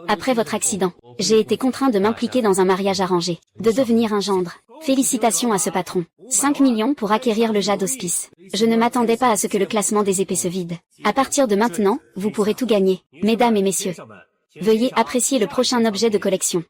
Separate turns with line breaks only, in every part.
Après votre accident, j'ai été contraint de m'impliquer dans un mariage arrangé, de devenir un gendre. Félicitations à ce patron. 5 millions pour acquérir le jade hospice. Je ne m'attendais pas à ce que le classement des épées se vide. À partir de maintenant, vous pourrez tout gagner. Mesdames et messieurs, veuillez apprécier le prochain objet de collection.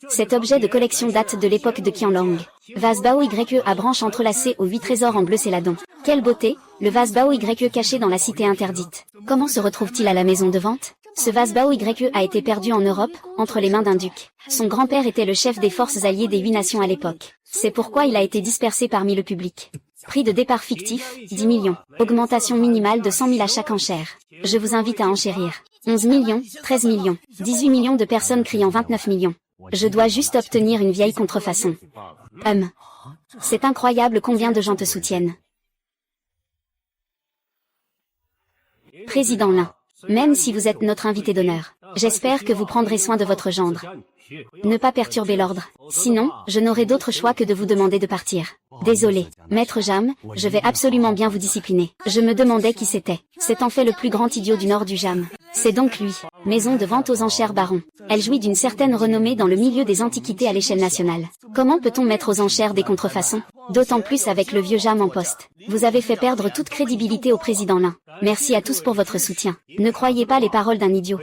Cet objet de collection date de l'époque de Qianlong. Vase Bao YE à branches entrelacées aux 8 trésors en bleu céladon. Quelle beauté, le vase Bao YE caché dans la cité interdite. Comment se retrouve-t-il à la maison de vente? Ce vase Bao YE a été perdu en Europe, entre les mains d'un duc. Son grand-père était le chef des forces alliées des 8 nations à l'époque. C'est pourquoi il a été dispersé parmi le public. Prix de départ fictif, 10 millions. Augmentation minimale de 100 000 à chaque enchère. Je vous invite à enchérir. 11 millions, 13 millions, 18 millions de personnes criant 29 millions. Je dois juste obtenir une vieille contrefaçon. C'est incroyable combien de gens te soutiennent. Président Lin. Même si vous êtes notre invité d'honneur, j'espère que vous prendrez soin de votre gendre. Ne pas perturber l'ordre. Sinon, je n'aurai d'autre choix que de vous demander de partir. Désolé, Maître Jam, je vais absolument bien vous discipliner. Je me demandais qui c'était. C'est en fait le plus grand idiot du nord du Jam. C'est donc lui. Maison de vente aux enchères baron. Elle jouit d'une certaine renommée dans le milieu des antiquités à l'échelle nationale. Comment peut-on mettre aux enchères des contrefaçons? D'autant plus avec le vieux Jam en poste. Vous avez fait perdre toute crédibilité au président Lin. Merci à tous pour votre soutien. Ne croyez pas les paroles d'un idiot.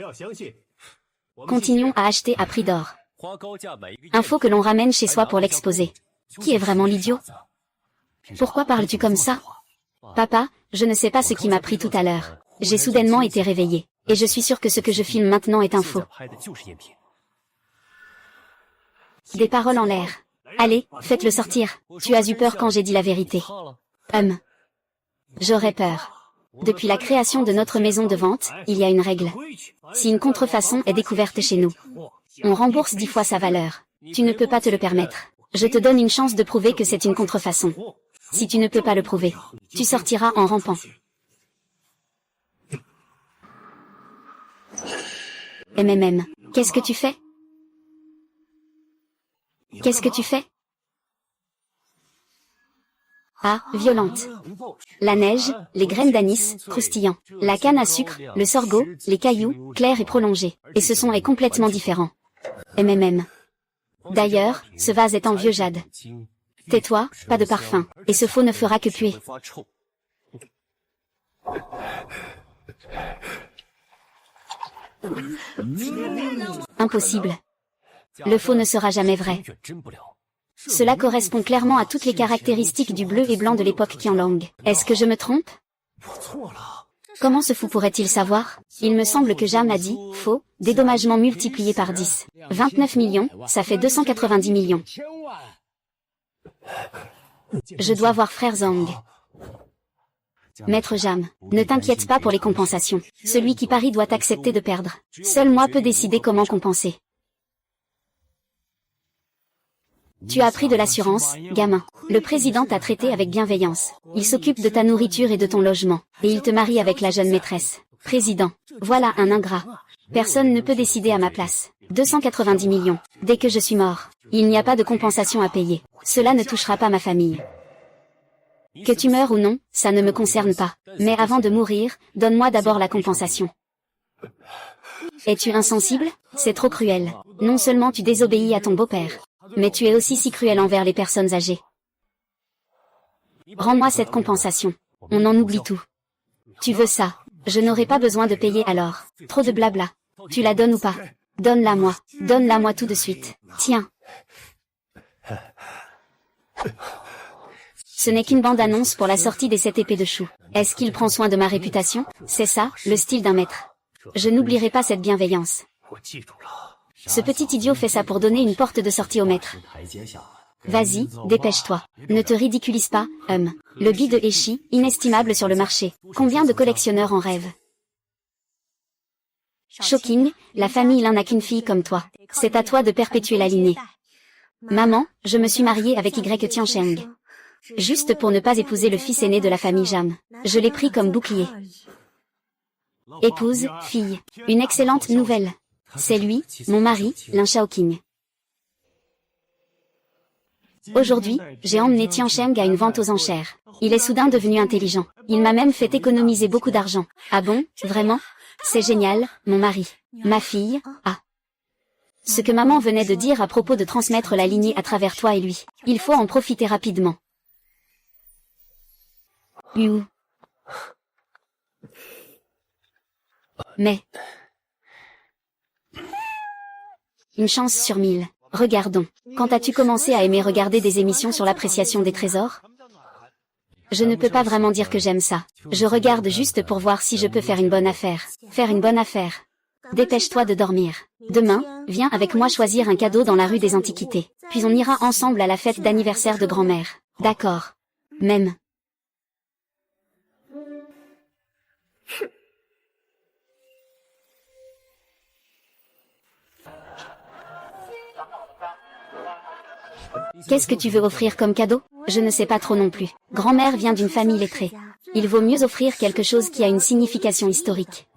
Continuons à acheter à prix d'or. Info que l'on ramène chez soi pour l'exposer. Qui est vraiment l'idiot? Pourquoi parles-tu comme ça? Papa, je ne sais pas ce qui m'a pris tout à l'heure. J'ai soudainement été réveillé. Et je suis sûr que ce que je filme maintenant est un faux. Des paroles en l'air. Allez, faites-le sortir. Tu as eu peur quand j'ai dit la vérité. J'aurais peur. Depuis la création de notre maison de vente, il y a une règle. Si une contrefaçon est découverte chez nous, on rembourse 10 fois sa valeur. Tu ne peux pas te le permettre. Je te donne une chance de prouver que c'est une contrefaçon. Si tu ne peux pas le prouver, tu sortiras en rampant. Qu'est-ce que tu fais? Qu'est-ce que tu fais? Ah, violente. La neige, les graines d'anis, croustillant. La canne à sucre, le sorgho, les cailloux, clairs et prolongés. Et ce son est complètement différent. D'ailleurs, ce vase est en vieux jade. Tais-toi, pas de parfum. Et ce faux ne fera que puer. Impossible. Le faux ne sera jamais vrai. Cela correspond clairement à toutes les caractéristiques du bleu et blanc de l'époque Qianlong. Est-ce que je me trompe? Comment ce fou pourrait-il savoir? Il me semble que Jam a dit, faux, dédommagement multiplié par 10. 29 millions, ça fait 290 millions. Je dois voir frère Zhang. Maître Jam, ne t'inquiète pas pour les compensations. Celui qui parie doit accepter de perdre. Seul moi peux décider comment compenser. Tu as pris de l'assurance, gamin. Le président t'a traité avec bienveillance. Il s'occupe de ta nourriture et de ton logement. Et il te marie avec la jeune maîtresse. Président. Voilà un ingrat. Personne ne peut décider à ma place. 290 millions. Dès que je suis mort, il n'y a pas de compensation à payer. Cela ne touchera pas ma famille. Que tu meurs ou non, ça ne me concerne pas. Mais avant de mourir, donne-moi d'abord la compensation. Es-tu insensible? C'est trop cruel. Non seulement tu désobéis à ton beau-père, mais tu es aussi si cruel envers les personnes âgées. Rends-moi cette compensation. On en oublie tout. Tu veux ça? Je n'aurai pas besoin de payer alors. Trop de blabla. Tu la donnes ou pas? Donne-la moi. Donne-la-moi tout de suite. Tiens. Ce n'est qu'une bande-annonce pour la sortie des 7 épées de chou. Est-ce qu'il prend soin de ma réputation? C'est ça, le style d'un maître. Je n'oublierai pas cette bienveillance. Ce petit idiot fait ça pour donner une porte de sortie au maître. Vas-y, dépêche-toi. Ne te ridiculise pas, Le bi de Eshi, inestimable sur le marché. Combien de collectionneurs en rêvent? Shocking, la famille Lin n'a qu'une fille comme toi. C'est à toi de perpétuer la lignée. Maman, je me suis mariée avec Y Tiancheng. Juste pour ne pas épouser le fils aîné de la famille Jam. Je l'ai pris comme bouclier. Épouse, fille. Une excellente nouvelle. C'est lui, mon mari, Lin Shaoqing. Aujourd'hui, j'ai emmené Tiancheng à une vente aux enchères. Il est soudain devenu intelligent. Il m'a même fait économiser beaucoup d'argent. Ah bon, vraiment? C'est génial, mon mari. Ma fille, ah. Ce que maman venait de dire à propos de transmettre la lignée à travers toi et lui. Il faut en profiter rapidement. You. Mais... Une chance sur 1000. Regardons. Quand as-tu commencé à aimer regarder des émissions sur l'appréciation des trésors? Je ne peux pas vraiment dire que j'aime ça. Je regarde juste pour voir si je peux faire une bonne affaire. Faire une bonne affaire. Dépêche-toi de dormir. Demain, viens avec moi choisir un cadeau dans la rue des Antiquités. Puis on ira ensemble à la fête d'anniversaire de grand-mère. D'accord. Même. Qu'est-ce que tu veux offrir comme cadeau? Je ne sais pas trop non plus. Grand-mère vient d'une famille lettrée. Il vaut mieux offrir quelque chose qui a une signification historique.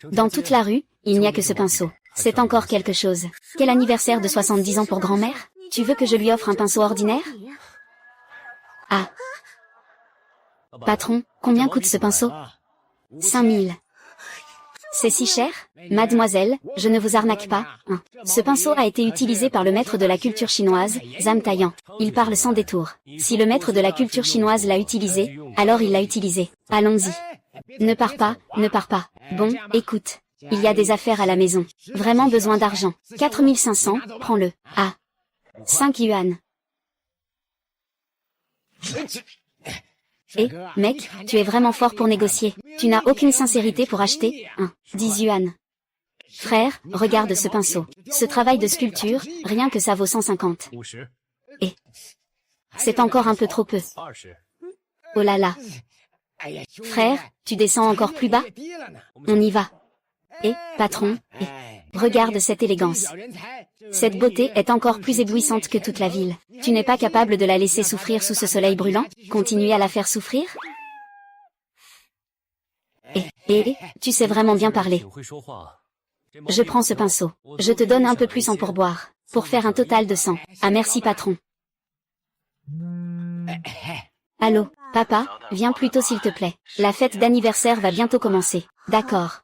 Dans toute la rue, il n'y a que ce pinceau. C'est encore quelque chose. Quel anniversaire de 70 ans pour grand-mère? Tu veux que je lui offre un pinceau ordinaire? Ah. Patron, combien coûte ce pinceau? 5000. C'est si cher? Mademoiselle, je ne vous arnaque pas, hein. Ce pinceau a été utilisé par le maître de la culture chinoise, Zhang Taiyan. Il parle sans détour. Si le maître de la culture chinoise l'a utilisé, alors il l'a utilisé. Allons-y. Ne pars pas, ne pars pas. Bon, écoute. Il y a des affaires à la maison. Vraiment besoin d'argent. 4500, prends-le. Ah. 5 yuan. Eh, mec, tu es vraiment fort pour négocier. Tu n'as aucune sincérité pour acheter, 10 yuan. Frère, regarde ce pinceau. Ce travail de sculpture, rien que ça vaut 150. Et c'est encore un peu trop peu. Oh là là. Frère, tu descends encore plus bas? On y va. Et, patron, regarde cette élégance. Cette beauté est encore plus éblouissante que toute la ville. Tu n'es pas capable de la laisser souffrir sous ce soleil brûlant? Continuer à la faire souffrir? Tu sais vraiment bien parler. Je prends ce pinceau. Je te donne un peu plus en pourboire. Pour faire un total de 100. Ah merci patron. Allô, papa, viens plus tôt s'il te plaît. La fête d'anniversaire va bientôt commencer. D'accord.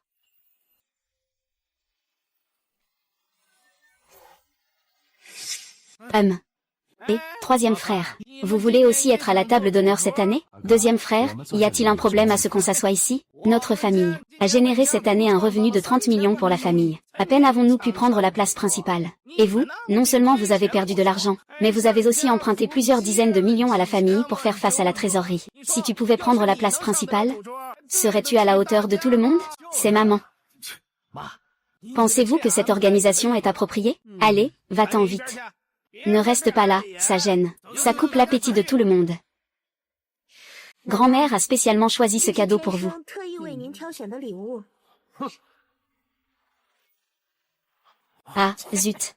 Et, troisième frère. Vous voulez aussi être à la table d'honneur cette année? Deuxième frère, y a-t-il un problème à ce qu'on s'assoie ici? Notre famille a généré cette année un revenu de 30 millions pour la famille. À peine avons-nous pu prendre la place principale. Et vous, non seulement vous avez perdu de l'argent, mais vous avez aussi emprunté plusieurs dizaines de millions à la famille pour faire face à la trésorerie. Si tu pouvais prendre la place principale, serais-tu à la hauteur de tout le monde? C'est maman. Pensez-vous que cette organisation est appropriée? Allez, va-t'en vite. Ne reste pas là, ça gêne. Ça coupe l'appétit de tout le monde. Grand-mère a spécialement choisi ce cadeau pour vous. Ah, zut.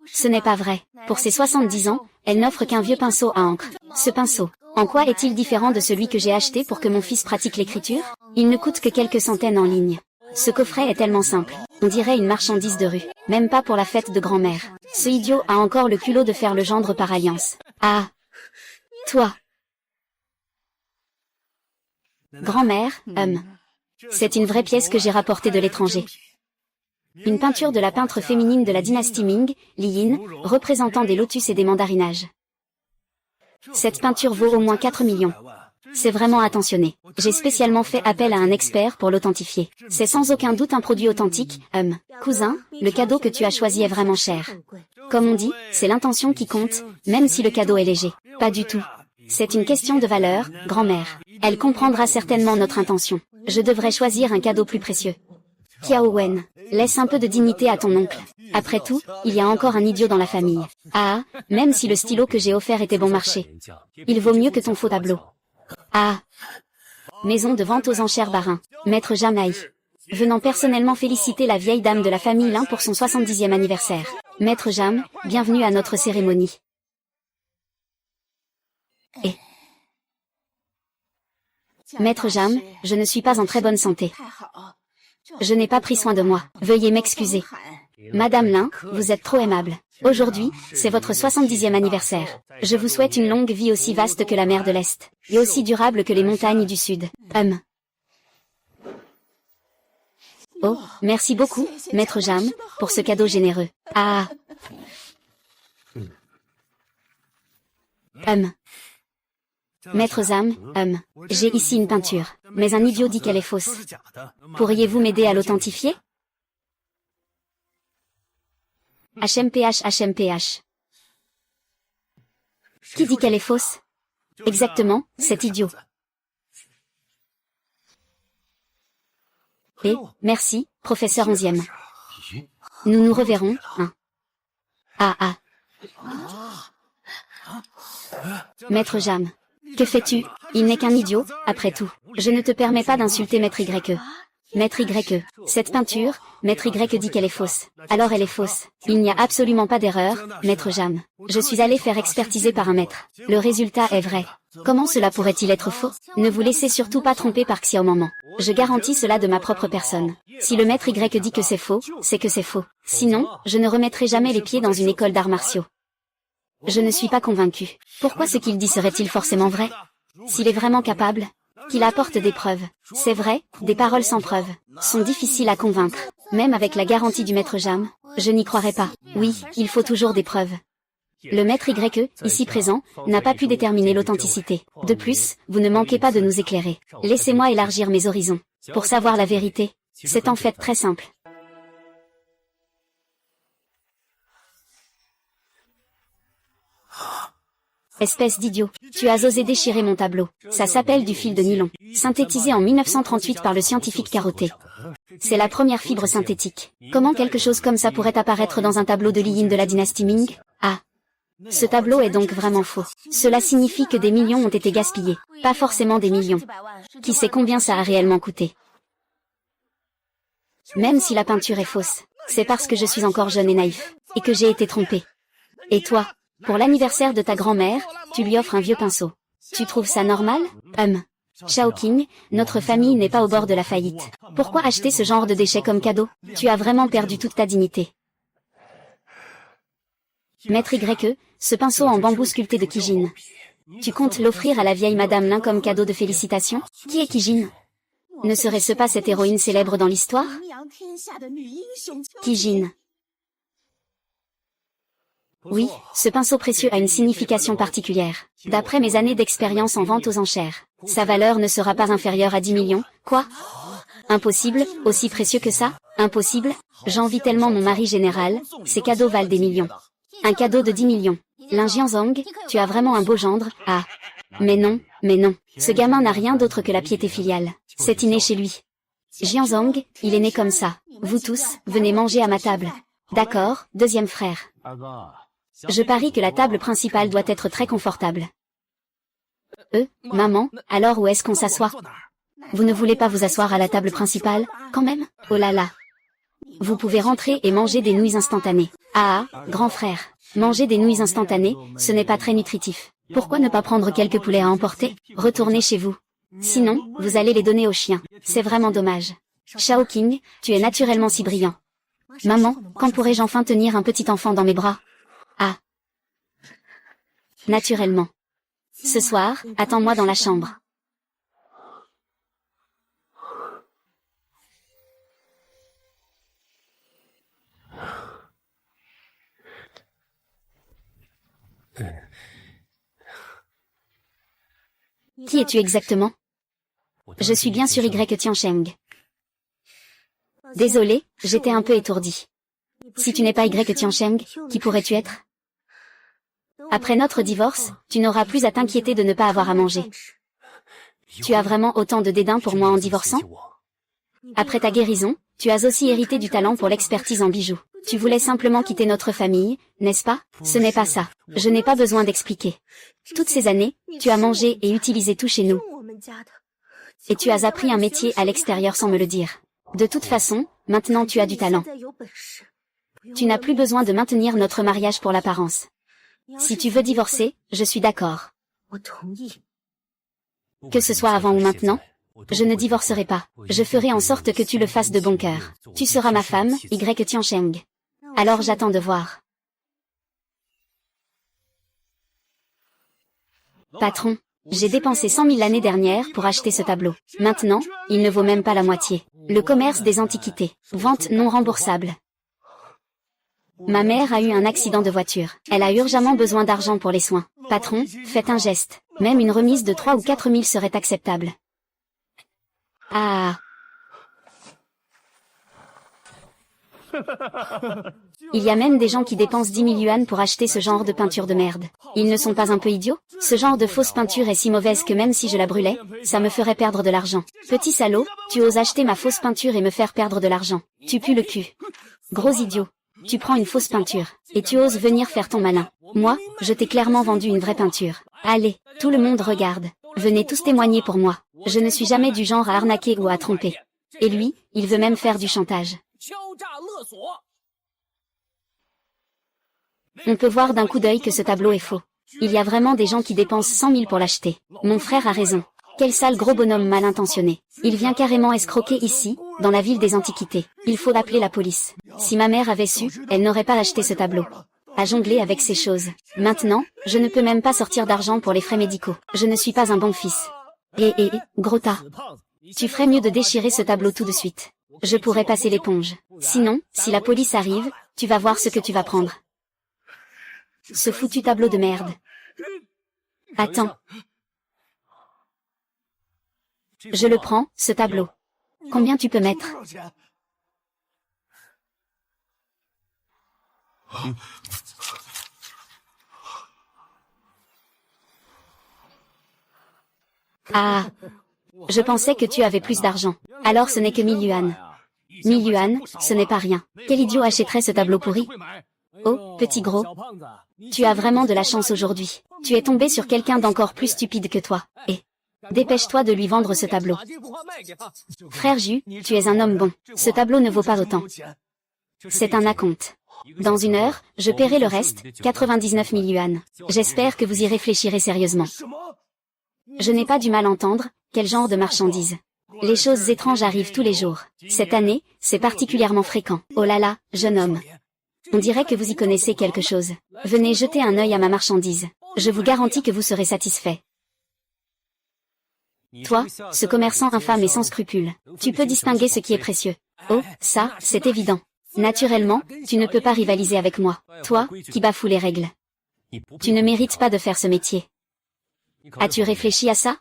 Ce n'est pas vrai. Pour ses 70 ans, elle n'offre qu'un vieux pinceau à encre. Ce pinceau, en quoi est-il différent de celui que j'ai acheté pour que mon fils pratique l'écriture? Il ne coûte que quelques centaines en ligne. Ce coffret est tellement simple. On dirait une marchandise de rue. Même pas pour la fête de grand-mère. Ce idiot a encore le culot de faire le gendre par alliance. Ah. Toi. Grand-mère, c'est une vraie pièce que j'ai rapportée de l'étranger. Une peinture de la peintre féminine de la dynastie Ming, Li Yin, représentant des lotus et des mandarinages. Cette peinture vaut au moins 4 millions. C'est vraiment attentionné. J'ai spécialement fait appel à un expert pour l'authentifier. C'est sans aucun doute un produit authentique, Cousin, le cadeau que tu as choisi est vraiment cher. Comme on dit, c'est l'intention qui compte, même si le cadeau est léger. Pas du tout. C'est une question de valeur, grand-mère. Elle comprendra certainement notre intention. Je devrais choisir un cadeau plus précieux. Kiao Wen, laisse un peu de dignité à ton oncle. Après tout, il y a encore un idiot dans la famille. Ah, même si le stylo que j'ai offert était bon marché. Il vaut mieux que ton faux tableau. Ah. Maison de vente aux enchères Barin. Maître Jamaï. Venant personnellement féliciter la vieille dame de la famille Lin pour son 70e anniversaire. Maître Jam, bienvenue à notre cérémonie. Et Maître Jam, je ne suis pas en très bonne santé. Je n'ai pas pris soin de moi. Veuillez m'excuser. Madame Lin, vous êtes trop aimable. Aujourd'hui, c'est votre 70e anniversaire. Je vous souhaite une longue vie aussi vaste que la mer de l'Est, et aussi durable que les montagnes du Sud. Oh, merci beaucoup, Maître Jam, pour ce cadeau généreux. Ah. Maître Zam, j'ai ici une peinture, mais un idiot dit qu'elle est fausse. Pourriez-vous m'aider à l'authentifier? HMPH. Qui dit qu'elle est fausse? Exactement, cet idiot. Et, merci, professeur 11e. Nous nous reverrons, hein. Maître Jam. Que fais-tu? Il n'est qu'un idiot, après tout. Je ne te permets pas d'insulter Maître YE. Maître YE. Cette peinture, Maître Y dit qu'elle est fausse. Alors elle est fausse. Il n'y a absolument pas d'erreur, Maître Jam. Je suis allé faire expertiser par un maître. Le résultat est vrai. Comment cela pourrait-il être faux? Ne vous laissez surtout pas tromper par Xiaomaman. Je garantis cela de ma propre personne. Si le Maître Y dit que c'est faux, c'est que c'est faux. Sinon, je ne remettrai jamais les pieds dans une école d'arts martiaux. Je ne suis pas convaincu. Pourquoi ce qu'il dit serait-il forcément vrai? S'il est vraiment capable, qu'il apporte des preuves. C'est vrai, des paroles sans preuves sont difficiles à convaincre. Même avec la garantie du Maître Jam, je n'y croirais pas. Oui, il faut toujours des preuves. Le Maître YE, ici présent, n'a pas pu déterminer l'authenticité. De plus, vous ne manquez pas de nous éclairer. Laissez-moi élargir mes horizons. Pour savoir la vérité, c'est en fait très simple. Espèce d'idiot, tu as osé déchirer mon tableau. Ça s'appelle du fil de nylon, synthétisé en 1938 par le scientifique Carotté. C'est la première fibre synthétique. Comment quelque chose comme ça pourrait apparaître dans un tableau de Li Yin de la dynastie Ming? Ah. Ce tableau est donc vraiment faux. Cela signifie que des millions ont été gaspillés, pas forcément des millions. Qui sait combien ça a réellement coûté? Même si la peinture est fausse, c'est parce que je suis encore jeune et naïf, et que j'ai été trompé. Et toi? Pour l'anniversaire de ta grand-mère, tu lui offres un vieux pinceau. Tu trouves ça normal? Shaoqing, notre famille n'est pas au bord de la faillite. Pourquoi acheter ce genre de déchets comme cadeau? Tu as vraiment perdu toute ta dignité. Maître YE, ce pinceau en bambou sculpté de Kijin. Tu comptes l'offrir à la vieille Madame Lin comme cadeau de félicitations? Qui est Kijin? Ne serait-ce pas cette héroïne célèbre dans l'histoire? Kijin. Oui, ce pinceau précieux a une signification particulière. D'après mes années d'expérience en vente aux enchères, sa valeur ne sera pas inférieure à 10 millions. Quoi? Impossible, aussi précieux que ça? Impossible? J'envie tellement mon mari général, ces cadeaux valent des millions. Un cadeau de 10 millions. Lin Jianzong, tu as vraiment un beau gendre. Ah. Mais non, ce gamin n'a rien d'autre que la piété filiale. C'est inné chez lui. Jianzong, il est né comme ça. Vous tous, venez manger à ma table. D'accord, deuxième frère. Je parie que la table principale doit être très confortable. Maman, alors où est-ce qu'on s'assoit? Vous ne voulez pas vous asseoir à la table principale, quand même? Oh là là. Vous pouvez rentrer et manger des nouilles instantanées. Ah, grand frère, manger des nouilles instantanées, ce n'est pas très nutritif. Pourquoi ne pas prendre quelques poulets à emporter? Retournez chez vous. Sinon, vous allez les donner aux chiens. C'est vraiment dommage. Shaoqing, tu es naturellement si brillant. Maman, quand pourrai-je enfin tenir un petit enfant dans mes bras? Ah. Naturellement. Ce soir, attends-moi dans la chambre. Qui es-tu exactement? Je suis bien sûr Y Tiancheng. Désolé, j'étais un peu étourdi. Si tu n'es pas Y Tiancheng, qui pourrais-tu être? Après notre divorce, tu n'auras plus à t'inquiéter de ne pas avoir à manger. Tu as vraiment autant de dédain pour moi en divorçant? Après ta guérison, tu as aussi hérité du talent pour l'expertise en bijoux. Tu voulais simplement quitter notre famille, n'est-ce pas? Ce n'est pas ça. Je n'ai pas besoin d'expliquer. Toutes ces années, tu as mangé et utilisé tout chez nous. Et tu as appris un métier à l'extérieur sans me le dire. De toute façon, maintenant tu as du talent. Tu n'as plus besoin de maintenir notre mariage pour l'apparence. Si tu veux divorcer, je suis d'accord. Que ce soit avant ou maintenant, je ne divorcerai pas. Je ferai en sorte que tu le fasses de bon cœur. Tu seras ma femme, Y Tiancheng. Alors j'attends de voir. Patron, j'ai dépensé 100 000 l'année dernière pour acheter ce tableau. Maintenant, il ne vaut même pas la moitié. Le commerce des antiquités. Vente non remboursable. Ma mère a eu un accident de voiture. Elle a urgemment besoin d'argent pour les soins. Patron, faites un geste. Même une remise de 3 ou 4 000 serait acceptable. Ah. Il y a même des gens qui dépensent 10 000 yuan pour acheter ce genre de peinture de merde. Ils ne sont pas un peu idiots? Ce genre de fausse peinture est si mauvaise que même si je la brûlais, ça me ferait perdre de l'argent. Petit salaud, tu oses acheter ma fausse peinture et me faire perdre de l'argent. Tu pues le cul. Gros idiot. Tu prends une fausse peinture, et tu oses venir faire ton malin. Moi, je t'ai clairement vendu une vraie peinture. Allez, tout le monde regarde. Venez tous témoigner pour moi. Je ne suis jamais du genre à arnaquer ou à tromper. Et lui, il veut même faire du chantage. On peut voir d'un coup d'œil que ce tableau est faux. Il y a vraiment des gens qui dépensent 100 000 pour l'acheter. Mon frère a raison. Quel sale gros bonhomme mal intentionné. Il vient carrément escroquer ici, dans la ville des antiquités. Il faut appeler la police. Si ma mère avait su, elle n'aurait pas acheté ce tableau. À jongler avec ces choses. Maintenant, je ne peux même pas sortir d'argent pour les frais médicaux. Je ne suis pas un bon fils. Gros tas. Tu ferais mieux de déchirer ce tableau tout de suite. Je pourrais passer l'éponge. Sinon, si la police arrive, tu vas voir ce que tu vas prendre. Ce foutu tableau de merde. Attends. Je le prends, ce tableau. Combien tu peux mettre? Ah. Je pensais que tu avais plus d'argent. Alors ce n'est que 1000 yuan. 1000 yuan, ce n'est pas rien. Quel idiot achèterait ce tableau pourri? Oh, petit gros. Tu as vraiment de la chance aujourd'hui. Tu es tombé sur quelqu'un d'encore plus stupide que toi. Et dépêche-toi de lui vendre ce tableau. Frère Ju, tu es un homme bon. Ce tableau ne vaut pas autant. C'est un acompte. Dans 1 heure, je paierai le reste, 99 000 yuan. J'espère que vous y réfléchirez sérieusement. Je n'ai pas du mal à entendre, quel genre de marchandises. Les choses étranges arrivent tous les jours. Cette année, c'est particulièrement fréquent. Oh là là, jeune homme. On dirait que vous y connaissez quelque chose. Venez jeter un œil à ma marchandise. Je vous garantis que vous serez satisfait. Toi, ce commerçant infâme et sans scrupules, tu peux distinguer ce qui est précieux. Oh, ça, c'est évident. Naturellement, tu ne peux pas rivaliser avec moi. Toi, qui bafoues les règles. Tu ne mérites pas de faire ce métier. As-tu réfléchi à ça?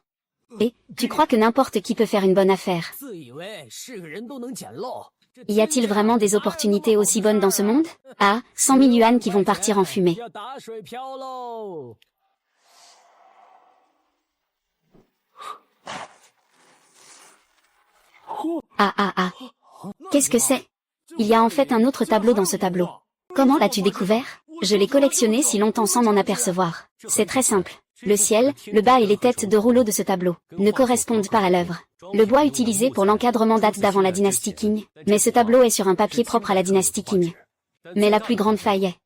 Et, tu crois que n'importe qui peut faire une bonne affaire? Y a-t-il vraiment des opportunités aussi bonnes dans ce monde? Ah, 100 000 yuan qui vont partir en fumée. Ah. Qu'est-ce que c'est? Il y a en fait un autre tableau dans ce tableau. Comment l'as-tu découvert? Je l'ai collectionné si longtemps sans m'en apercevoir. C'est très simple. Le ciel, le bas et les têtes de rouleau de ce tableau ne correspondent pas à l'œuvre. Le bois utilisé pour l'encadrement date d'avant la dynastie Qing, mais ce tableau est sur un papier propre à la dynastie Qing. Mais la plus grande faille est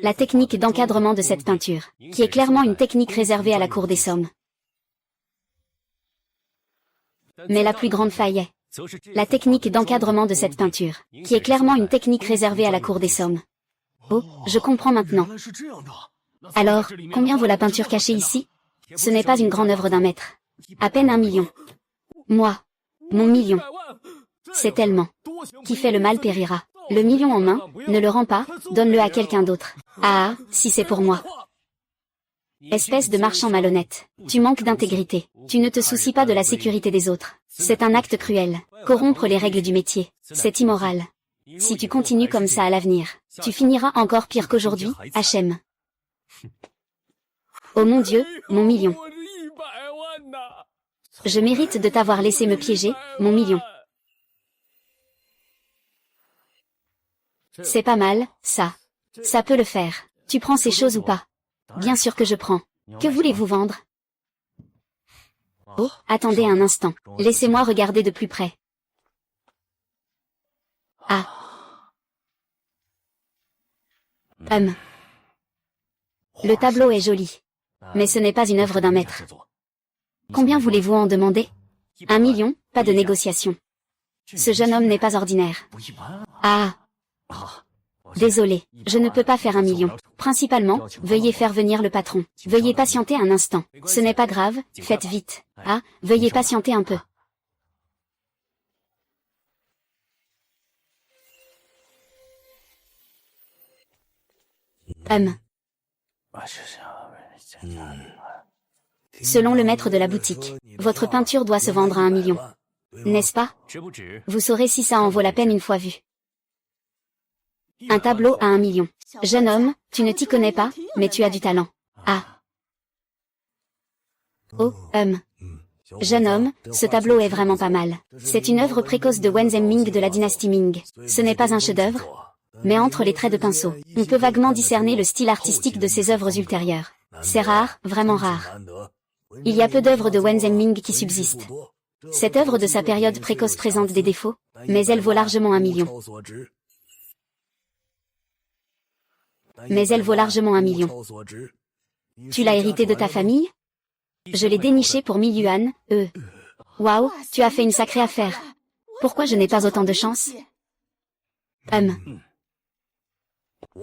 la technique d'encadrement de cette peinture, qui est clairement une technique réservée à la cour des Sommes. Mais la plus grande faille est la technique d'encadrement de cette peinture, qui est clairement une technique réservée à la cour des Sommes. Oh, je comprends maintenant. Alors, combien vaut la peinture cachée ici? Ce n'est pas une grande œuvre d'un maître. À peine 1 million. Moi. Mon million. C'est tellement. Qui fait le mal périra. Le million en main, ne le rends pas, donne-le à quelqu'un d'autre. Ah, si c'est pour moi. Espèce de marchand malhonnête. Tu manques d'intégrité. Tu ne te soucies pas de la sécurité des autres. C'est un acte cruel. Corrompre les règles du métier. C'est immoral. Si tu continues comme ça à l'avenir, tu finiras encore pire qu'aujourd'hui, H.M. Oh mon Dieu, mon million. Je mérite de t'avoir laissé me piéger, mon million. C'est pas mal, ça. Ça peut le faire. Tu prends ces choses ou pas? Bien sûr que je prends. Que voulez-vous vendre? Oh, attendez un instant. Laissez-moi regarder de plus près. Ah. Le tableau est joli. Mais ce n'est pas une œuvre d'un maître. Combien voulez-vous en demander? 1 million, pas de négociation. Ce jeune homme n'est pas ordinaire. Ah. Désolé, je ne peux pas faire 1 million. Principalement, veuillez faire venir le patron. Veuillez patienter un instant. Ce n'est pas grave, faites vite. Ah, veuillez patienter un peu. Selon le maître de la boutique, votre peinture doit se vendre à 1 million. N'est-ce pas? Vous saurez si ça en vaut la peine une fois vu. Un tableau à 1 million. Jeune homme, tu ne t'y connais pas, mais tu as du talent. Ah. Oh, Jeune homme, ce tableau est vraiment pas mal. C'est une œuvre précoce de Wen Zhenming de la dynastie Ming. Ce n'est pas un chef-d'œuvre, mais entre les traits de pinceau, on peut vaguement discerner le style artistique de ses œuvres ultérieures. C'est rare, vraiment rare. Il y a peu d'œuvres de Wen Zhenming qui subsistent. Cette œuvre de sa période précoce présente des défauts, mais elle vaut largement 1 million. Mais elle vaut largement 1 million. Tu l'as hérité de ta famille? Je l'ai déniché pour 1000 yuan, Waouh, tu as fait une sacrée affaire. Pourquoi je n'ai pas autant de chance?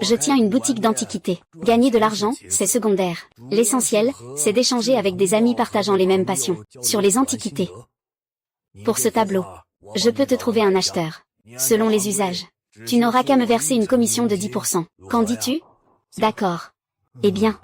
Je tiens une boutique d'antiquités. Gagner de l'argent, c'est secondaire. L'essentiel, c'est d'échanger avec des amis partageant les mêmes passions, sur les antiquités. Pour ce tableau, je peux te trouver un acheteur. Selon les usages. Tu n'auras qu'à me verser une commission de 10%. Qu'en dis-tu? D'accord. Eh bien.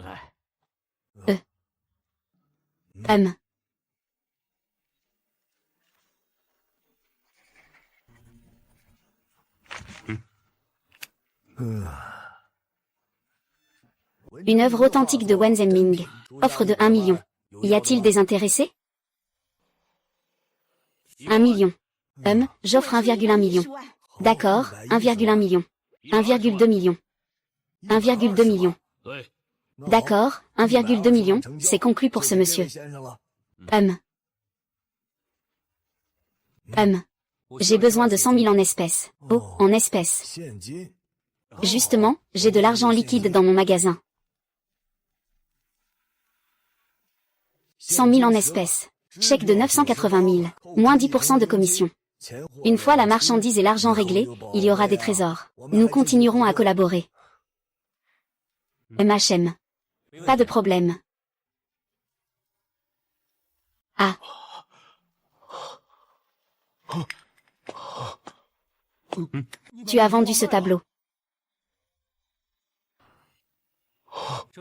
Une œuvre authentique de Wen Zhenming. Offre de 1 million. Y a-t-il des intéressés? 1 million. J'offre 1,1 million. D'accord, 1,1 million. 1,2 million. 1,2 million. D'accord, 1,2 million, c'est conclu pour ce monsieur. J'ai besoin de 100 000 en espèces. Oh, en espèces. Justement, j'ai de l'argent liquide dans mon magasin. 100 000 en espèces. Chèque de 980 000. Moins 10% de commission. Une fois la marchandise et l'argent réglés, il y aura des trésors. Nous continuerons à collaborer. MHM. Pas de problème. Ah. Tu as vendu ce tableau.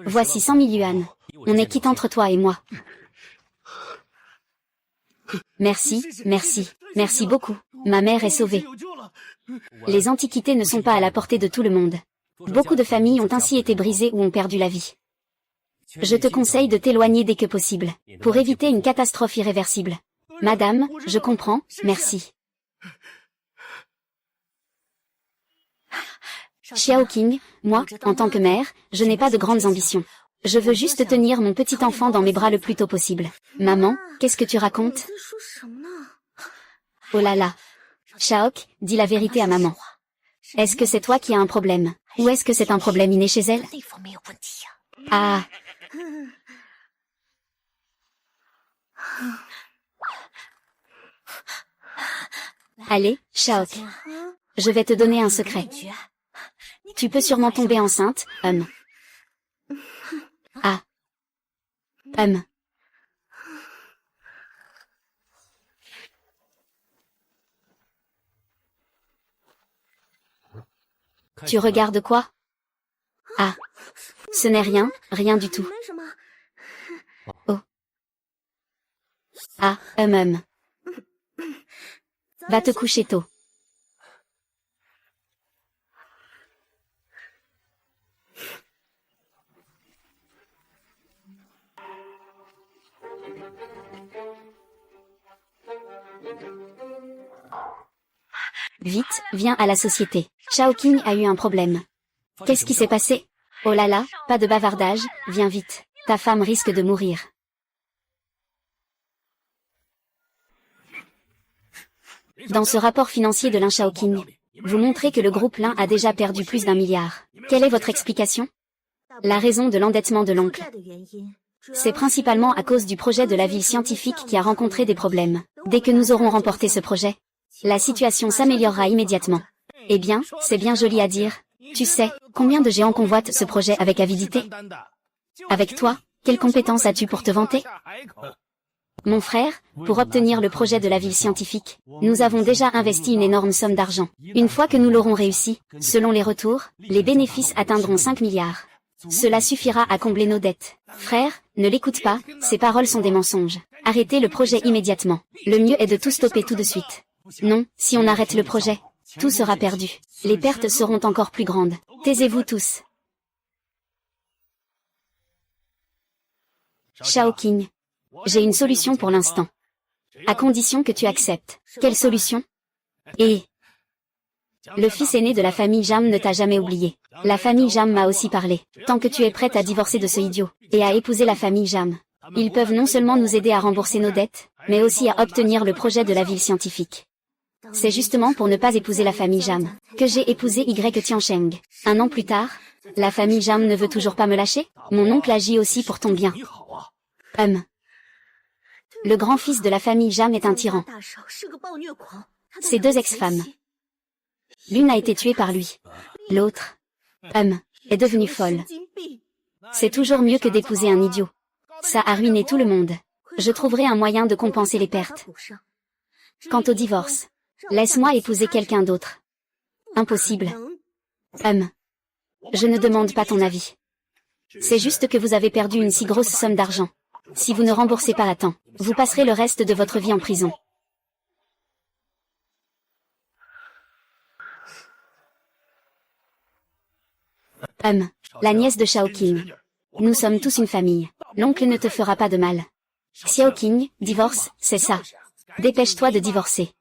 Voici 100 000 yuan. On est quitte entre toi et moi. Merci, merci, merci beaucoup. Ma mère est sauvée. Les antiquités ne sont pas à la portée de tout le monde. Beaucoup de familles ont ainsi été brisées ou ont perdu la vie. Je te conseille de t'éloigner dès que possible, pour éviter une catastrophe irréversible. Madame, je comprends, merci. Xiaoqing, moi, en tant que mère, je n'ai pas de grandes ambitions. Je veux juste tenir mon petit enfant dans mes bras le plus tôt possible. Maman, qu'est-ce que tu racontes? Oh là là. Xiaoq, dis la vérité à maman. Est-ce que c'est toi qui as un problème? Ou est-ce que c'est un problème inné chez elle? Ah. Allez, Xiaoq. Je vais te donner un secret. Tu peux sûrement tomber enceinte, Ah. Tu regardes quoi? Ah. Ce n'est rien, rien du tout. Oh. Ah, Va te coucher tôt. Vite, viens à la société. Xiaoqing a eu un problème. Qu'est-ce qui s'est passé? Oh là là, pas de bavardage, viens vite. Ta femme risque de mourir. Dans ce rapport financier de Lin Xiaoqing, vous montrez que le groupe Lin a déjà perdu plus d'1 milliard. Quelle est votre explication? La raison de l'endettement de l'oncle. C'est principalement à cause du projet de la ville scientifique qui a rencontré des problèmes. Dès que nous aurons remporté ce projet, la situation s'améliorera immédiatement. Eh bien, c'est bien joli à dire. Tu sais, combien de géants convoitent ce projet avec avidité? Avec toi, quelles compétences as-tu pour te vanter? Mon frère, pour obtenir le projet de la ville scientifique, nous avons déjà investi une énorme somme d'argent. Une fois que nous l'aurons réussi, selon les retours, les bénéfices atteindront 5 milliards. Cela suffira à combler nos dettes. Frère, ne l'écoute pas, ces paroles sont des mensonges. Arrêtez le projet immédiatement. Le mieux est de tout stopper tout de suite. Non, si on arrête le projet, tout sera perdu. Les pertes seront encore plus grandes. Taisez-vous tous. Shao King. J'ai une solution pour l'instant. À condition que tu acceptes. Quelle solution? Et le fils aîné de la famille Jam ne t'a jamais oublié. La famille Jam m'a aussi parlé. Tant que tu es prête à divorcer de ce idiot, et à épouser la famille Jam, ils peuvent non seulement nous aider à rembourser nos dettes, mais aussi à obtenir le projet de la ville scientifique. C'est justement pour ne pas épouser la famille Jam que j'ai épousé Y Tiancheng. 1 an plus tard, la famille Jam ne veut toujours pas me lâcher. Mon oncle agit aussi pour ton bien. Le grand-fils de la famille Jam est un tyran. Ses 2 ex-femmes. L'une a été tuée par lui. L'autre, est devenue folle. C'est toujours mieux que d'épouser un idiot. Ça a ruiné tout le monde. Je trouverai un moyen de compenser les pertes. Quant au divorce, laisse-moi épouser quelqu'un d'autre. Impossible. Je ne demande pas ton avis. C'est juste que vous avez perdu une si grosse somme d'argent. Si vous ne remboursez pas à temps, vous passerez le reste de votre vie en prison. La nièce de Shao King. Nous sommes tous une famille. L'oncle ne te fera pas de mal. Xiao King, divorce, c'est ça. Dépêche-toi de divorcer.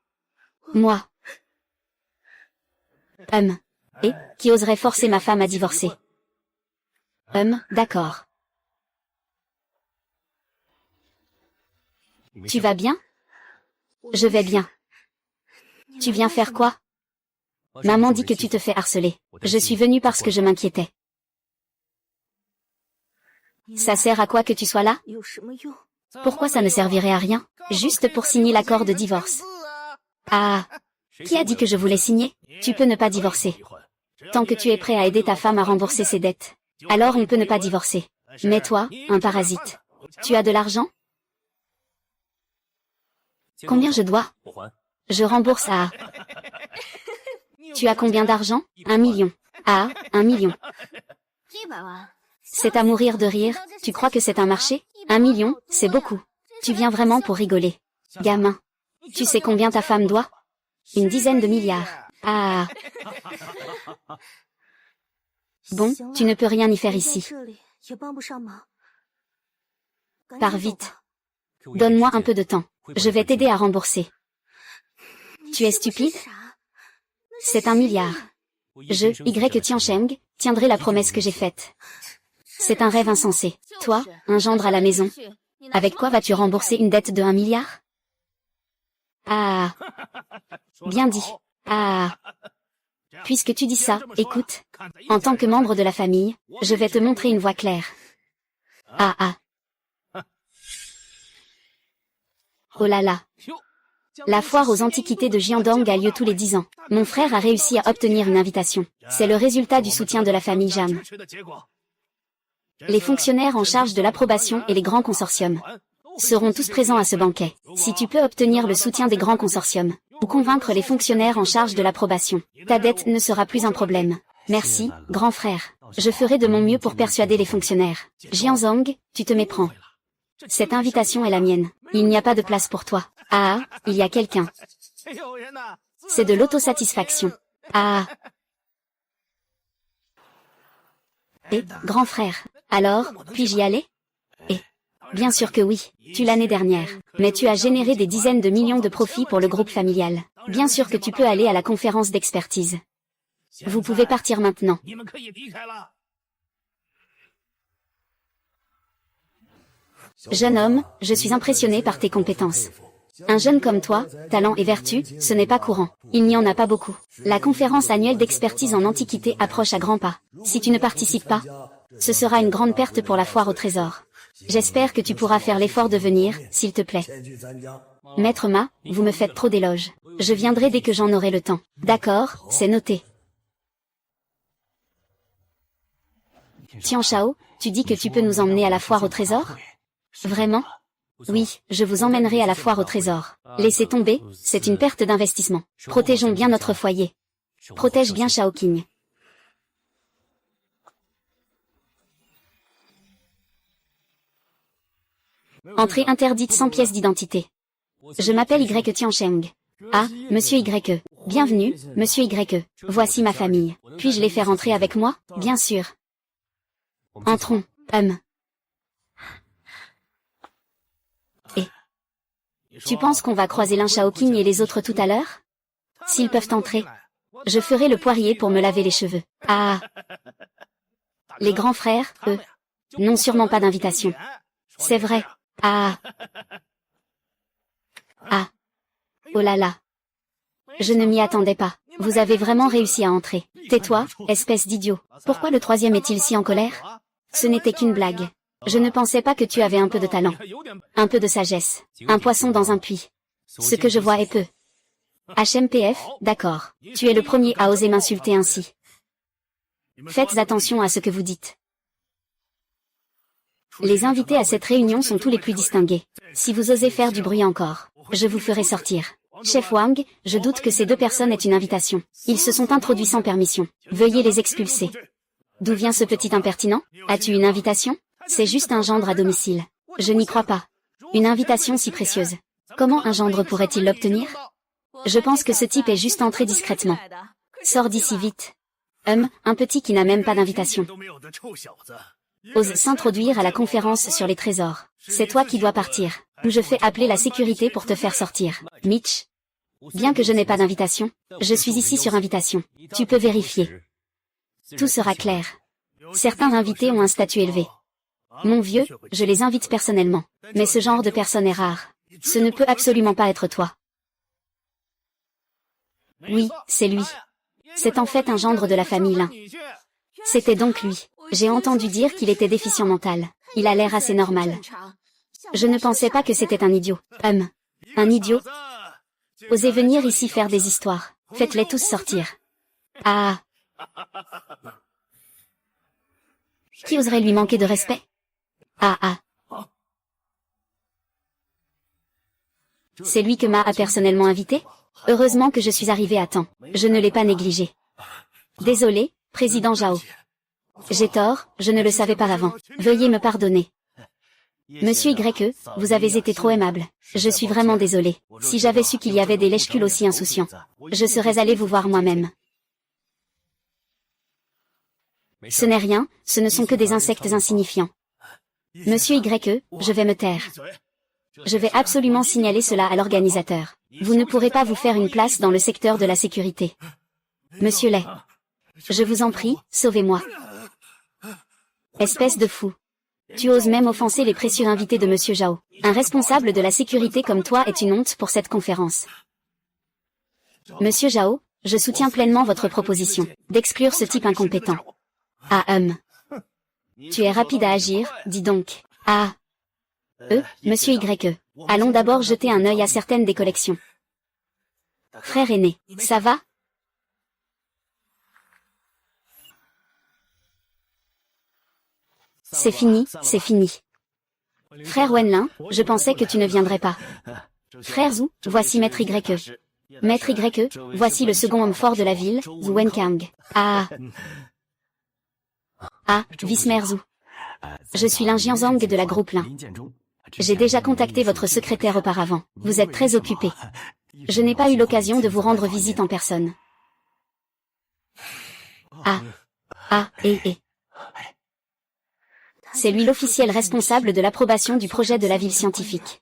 Moi. Et, qui oserait forcer ma femme à divorcer? D'accord. Tu vas bien? Je vais bien. Tu viens faire quoi? Maman dit que tu te fais harceler. Je suis venue parce que je m'inquiétais. Ça sert à quoi que tu sois là? Pourquoi ça ne servirait à rien? Juste pour signer l'accord de divorce. Ah! Qui a dit que je voulais signer? Tu peux ne pas divorcer. Tant que tu es prêt à aider ta femme à rembourser ses dettes, alors on peut ne pas divorcer. Mais toi, un parasite. Tu as de l'argent? Combien je dois? Je rembourse à... Tu as combien d'argent? 1 million. Ah, 1 million. C'est à mourir de rire, tu crois que c'est un marché? 1 million, c'est beaucoup. Tu viens vraiment pour rigoler. Gamin. Tu sais combien ta femme doit? Une dizaine de milliards. Ah. Bon, tu ne peux rien y faire ici. Pars vite. Donne-moi un peu de temps. Je vais t'aider à rembourser. Tu es stupide? C'est 1 milliard. Je, Y Tiancheng, tiendrai la promesse que j'ai faite. C'est un rêve insensé. Toi, un gendre à la maison. Avec quoi vas-tu rembourser une dette de 1 milliard? Ah. Bien dit. Ah. Puisque tu dis ça, écoute. En tant que membre de la famille, je vais te montrer une voie claire. Ah ah. Oh là là. La foire aux antiquités de Jiandong a lieu tous les 10 ans. Mon frère a réussi à obtenir une invitation. C'est le résultat du soutien de la famille Jam. Les fonctionnaires en charge de l'approbation et les grands consortiums seront tous présents à ce banquet. Si tu peux obtenir le soutien des grands consortiums, ou convaincre les fonctionnaires en charge de l'approbation, ta dette ne sera plus un problème. Merci, grand frère. Je ferai de mon mieux pour persuader les fonctionnaires. Jianzong, tu te méprends. Cette invitation est la mienne. Il n'y a pas de place pour toi. Ah, il y a quelqu'un. C'est de l'autosatisfaction. Ah. Et, grand frère, alors, puis-je y aller? Et, bien sûr que oui, tu l'année dernière. Mais tu as généré des dizaines de millions de profits pour le groupe familial. Bien sûr que tu peux aller à la conférence d'expertise. Vous pouvez partir maintenant. Jeune homme, je suis impressionné par tes compétences. Un jeune comme toi, talent et vertu, ce n'est pas courant. Il n'y en a pas beaucoup. La conférence annuelle d'expertise en antiquité approche à grands pas. Si tu ne participes pas, ce sera une grande perte pour la foire au trésor. J'espère que tu pourras faire l'effort de venir, s'il te plaît. Maître Ma, vous me faites trop d'éloges. Je viendrai dès que j'en aurai le temps. D'accord, c'est noté. Tian Shao, tu dis que tu peux nous emmener à la foire au trésor? Vraiment? Oui, je vous emmènerai à la foire au trésor. Laissez tomber, c'est une perte d'investissement. Protégeons bien notre foyer. Protège bien Shao King. Entrée interdite sans pièce d'identité. Je m'appelle Y Tian Sheng. Ah, monsieur Y. Bienvenue, monsieur Y. Voici ma famille. Puis-je les faire entrer avec moi? Bien sûr. Entrons, Et tu penses qu'on va croiser l'un Shao King et les autres tout à l'heure? S'ils peuvent entrer, je ferai le poirier pour me laver les cheveux. Ah. Les grands frères, eux, n'ont sûrement pas d'invitation. C'est vrai. Ah. Ah. Oh là là. Je ne m'y attendais pas. Vous avez vraiment réussi à entrer. Tais-toi, espèce d'idiot. Pourquoi le troisième est-il si en colère? Ce n'était qu'une blague. Je ne pensais pas que tu avais un peu de talent. Un peu de sagesse. Un poisson dans un puits. Ce que je vois est peu. HMPF, d'accord. Tu es le premier à oser m'insulter ainsi. Faites attention à ce que vous dites. Les invités à cette réunion sont tous les plus distingués. Si vous osez faire du bruit encore, je vous ferai sortir. Chef Wang, je doute que ces deux personnes aient une invitation. Ils se sont introduits sans permission. Veuillez les expulser. D'où vient ce petit impertinent? As-tu une invitation? C'est juste un gendre à domicile. Je n'y crois pas. Une invitation si précieuse. Comment un gendre pourrait-il l'obtenir? Je pense que ce type est juste entré discrètement. Sors d'ici vite. Un petit qui n'a même pas d'invitation. Ose s'introduire à la conférence sur les trésors. C'est toi qui dois partir. Ou je fais appeler la sécurité pour te faire sortir. Mitch. Bien que je n'ai pas d'invitation, je suis ici sur invitation. Tu peux vérifier. Tout sera clair. Certains invités ont un statut élevé. Mon vieux, je les invite personnellement. Mais ce genre de personne est rare. Ce ne peut absolument pas être toi. Oui, c'est lui. C'est en fait un gendre de la famille Lin. C'était donc lui. J'ai entendu dire qu'il était déficient mental. Il a l'air assez normal. Je ne pensais pas que c'était un idiot. Un idiot? Osez venir ici faire des histoires. Faites-les tous sortir. Ah. Qui oserait lui manquer de respect? Ah. C'est lui que Ma a personnellement invité? Heureusement que je suis arrivé à temps. Je ne l'ai pas négligé. Désolé, président Zhao. J'ai tort, je ne le savais pas avant. Veuillez me pardonner. Monsieur Y, vous avez été trop aimable. Je suis vraiment désolé. Si j'avais su qu'il y avait des lèche-culs aussi insouciants, je serais allé vous voir moi-même. Ce n'est rien, ce ne sont que des insectes insignifiants. Monsieur Y, je vais me taire. Je vais absolument signaler cela à l'organisateur. Vous ne pourrez pas vous faire une place dans le secteur de la sécurité. Monsieur Lay. Je vous en prie, sauvez-moi. Espèce de fou. Tu oses même offenser les précieux invités de Monsieur Zhao. Un responsable de la sécurité comme toi est une honte pour cette conférence. Monsieur Zhao, je soutiens pleinement votre proposition d'exclure ce type incompétent. Ah Tu es rapide à agir, dis donc. Ah Monsieur Y. Allons d'abord jeter un œil à certaines des collections. Frère aîné, ça va? C'est fini, c'est fini. Frère Wenlin, je pensais que tu ne viendrais pas. Frère Zhu, voici Maître Y. Maître Y, voici le second homme fort de la ville, Zhu Wenkang. Ah, Vice-Maire Zhu. Je suis Lin Jianzhang de la groupe Lin. J'ai déjà contacté votre secrétaire auparavant. Vous êtes très occupé. Je n'ai pas eu l'occasion de vous rendre visite en personne. C'est lui l'officiel responsable de l'approbation du projet de la ville scientifique.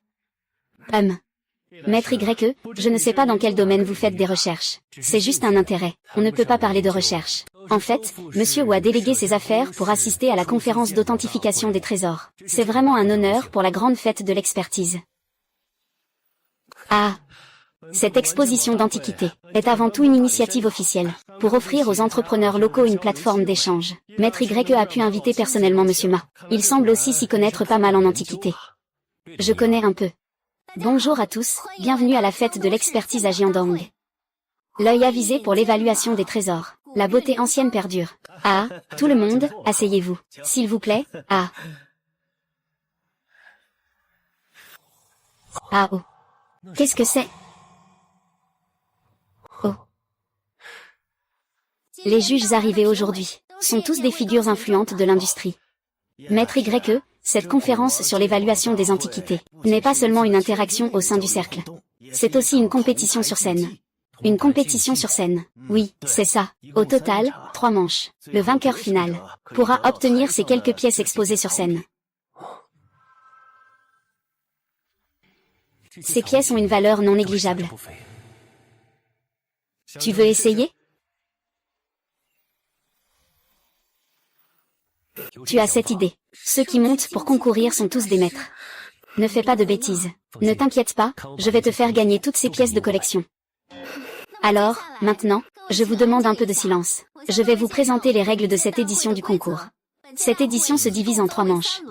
Maître Y, je ne sais pas dans quel domaine vous faites des recherches. C'est juste un intérêt. On ne peut pas parler de recherche. En fait, Monsieur Wu a délégué ses affaires pour assister à la conférence d'authentification des trésors. C'est vraiment un honneur pour la grande fête de l'expertise. Cette exposition d'antiquité est avant tout une initiative officielle, pour offrir aux entrepreneurs locaux une plateforme d'échange. Maître Y a pu inviter personnellement Monsieur Ma. Il semble aussi s'y connaître pas mal en antiquité. Je connais un peu. Bonjour à tous, bienvenue à la fête de l'expertise à Jiandong. L'œil avisé pour l'évaluation des trésors. La beauté ancienne perdure. Ah, tout le monde, asseyez-vous. S'il vous plaît, ah. Ah oh. Qu'est-ce que c'est? Oh. Les juges arrivés aujourd'hui sont tous des figures influentes de l'industrie. Maître YE, cette conférence sur l'évaluation des antiquités n'est pas seulement une interaction au sein du cercle. C'est aussi une compétition sur scène. Une compétition sur scène. Oui, c'est ça. Au total, 3 manches. Le vainqueur final pourra obtenir ces quelques pièces exposées sur scène. Ces pièces ont une valeur non négligeable. Tu veux essayer? Tu as cette idée. Ceux qui montent pour concourir sont tous des maîtres. Ne fais pas de bêtises. Ne t'inquiète pas, je vais te faire gagner toutes ces pièces de collection. Alors, maintenant, je vous demande un peu de silence. Je vais vous présenter les règles de cette édition du concours. Cette édition se divise en 3 manches.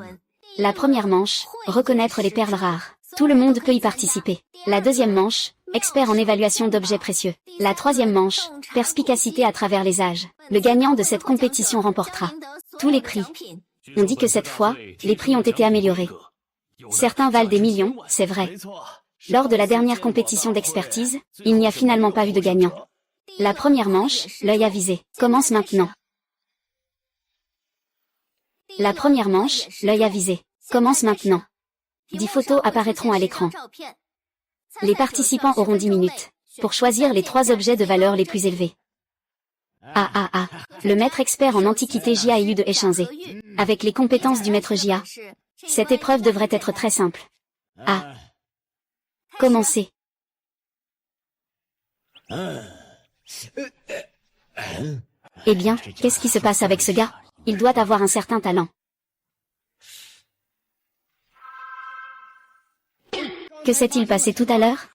La première manche, reconnaître les perles rares. Tout le monde peut y participer. La deuxième manche, expert en évaluation d'objets précieux. La troisième manche, perspicacité à travers les âges. Le gagnant de cette compétition remportera tous les prix. On dit que cette fois, les prix ont été améliorés. Certains valent des millions, c'est vrai. Lors de la dernière compétition d'expertise, il n'y a finalement pas eu de gagnant. La première manche, l'œil avisé, commence maintenant. La première manche, l'œil avisé, commence maintenant. 10 photos apparaîtront à l'écran. Les participants auront 10 minutes pour choisir les 3 objets de valeur les plus élevés. Le maître expert en antiquité Jia Yu de Échinzé. Avec les compétences du maître Jia, cette épreuve devrait être très simple. Commencez. Eh bien, qu'est-ce qui se passe avec ce gars? Il doit avoir un certain talent. Que s'est-il passé tout à l'heure?